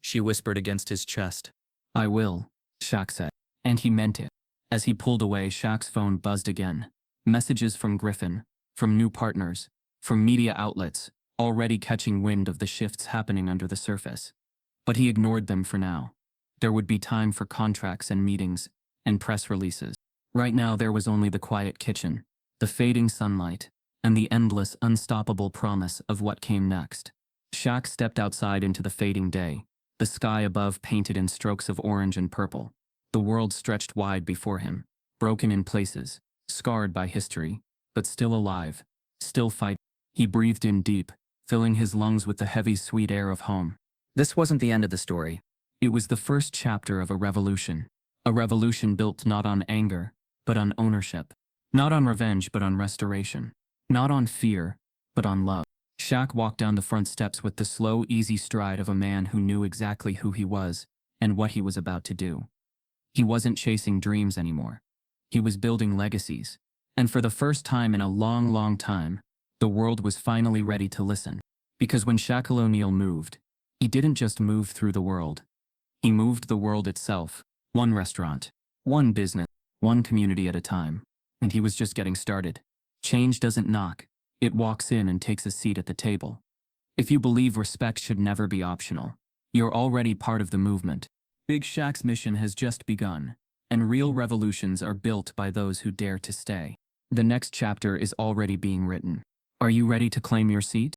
she whispered against his chest. "I will," Shaq said. And he meant it. As he pulled away, Shaq's phone buzzed again. Messages from Griffin, from new partners, from media outlets, already catching wind of the shifts happening under the surface. But he ignored them for now. There would be time for contracts and meetings, and press releases. Right now there was only the quiet kitchen, the fading sunlight, and the endless, unstoppable promise of what came next. Shaq stepped outside into the fading day, the sky above painted in strokes of orange and purple. The world stretched wide before him, broken in places, scarred by history, but still alive, still fighting. He breathed in deep, filling his lungs with the heavy, sweet air of home. This wasn't the end of the story. It was the first chapter of a revolution. A revolution built not on anger, but on ownership. Not on revenge, but on restoration. Not on fear, but on love. Shaq walked down the front steps with the slow, easy stride of a man who knew exactly who he was and what he was about to do. He wasn't chasing dreams anymore. He was building legacies. And for the first time in a long, long time, the world was finally ready to listen. Because when Shaquille O'Neal moved, he didn't just move through the world. He moved the world itself, one restaurant, one business, one community at a time. And he was just getting started. Change doesn't knock. It walks in and takes a seat at the table. If you believe respect should never be optional, you're already part of the movement. Big Shaq's mission has just begun, and real revolutions are built by those who dare to stay. The next chapter is already being written. Are you ready to claim your seat?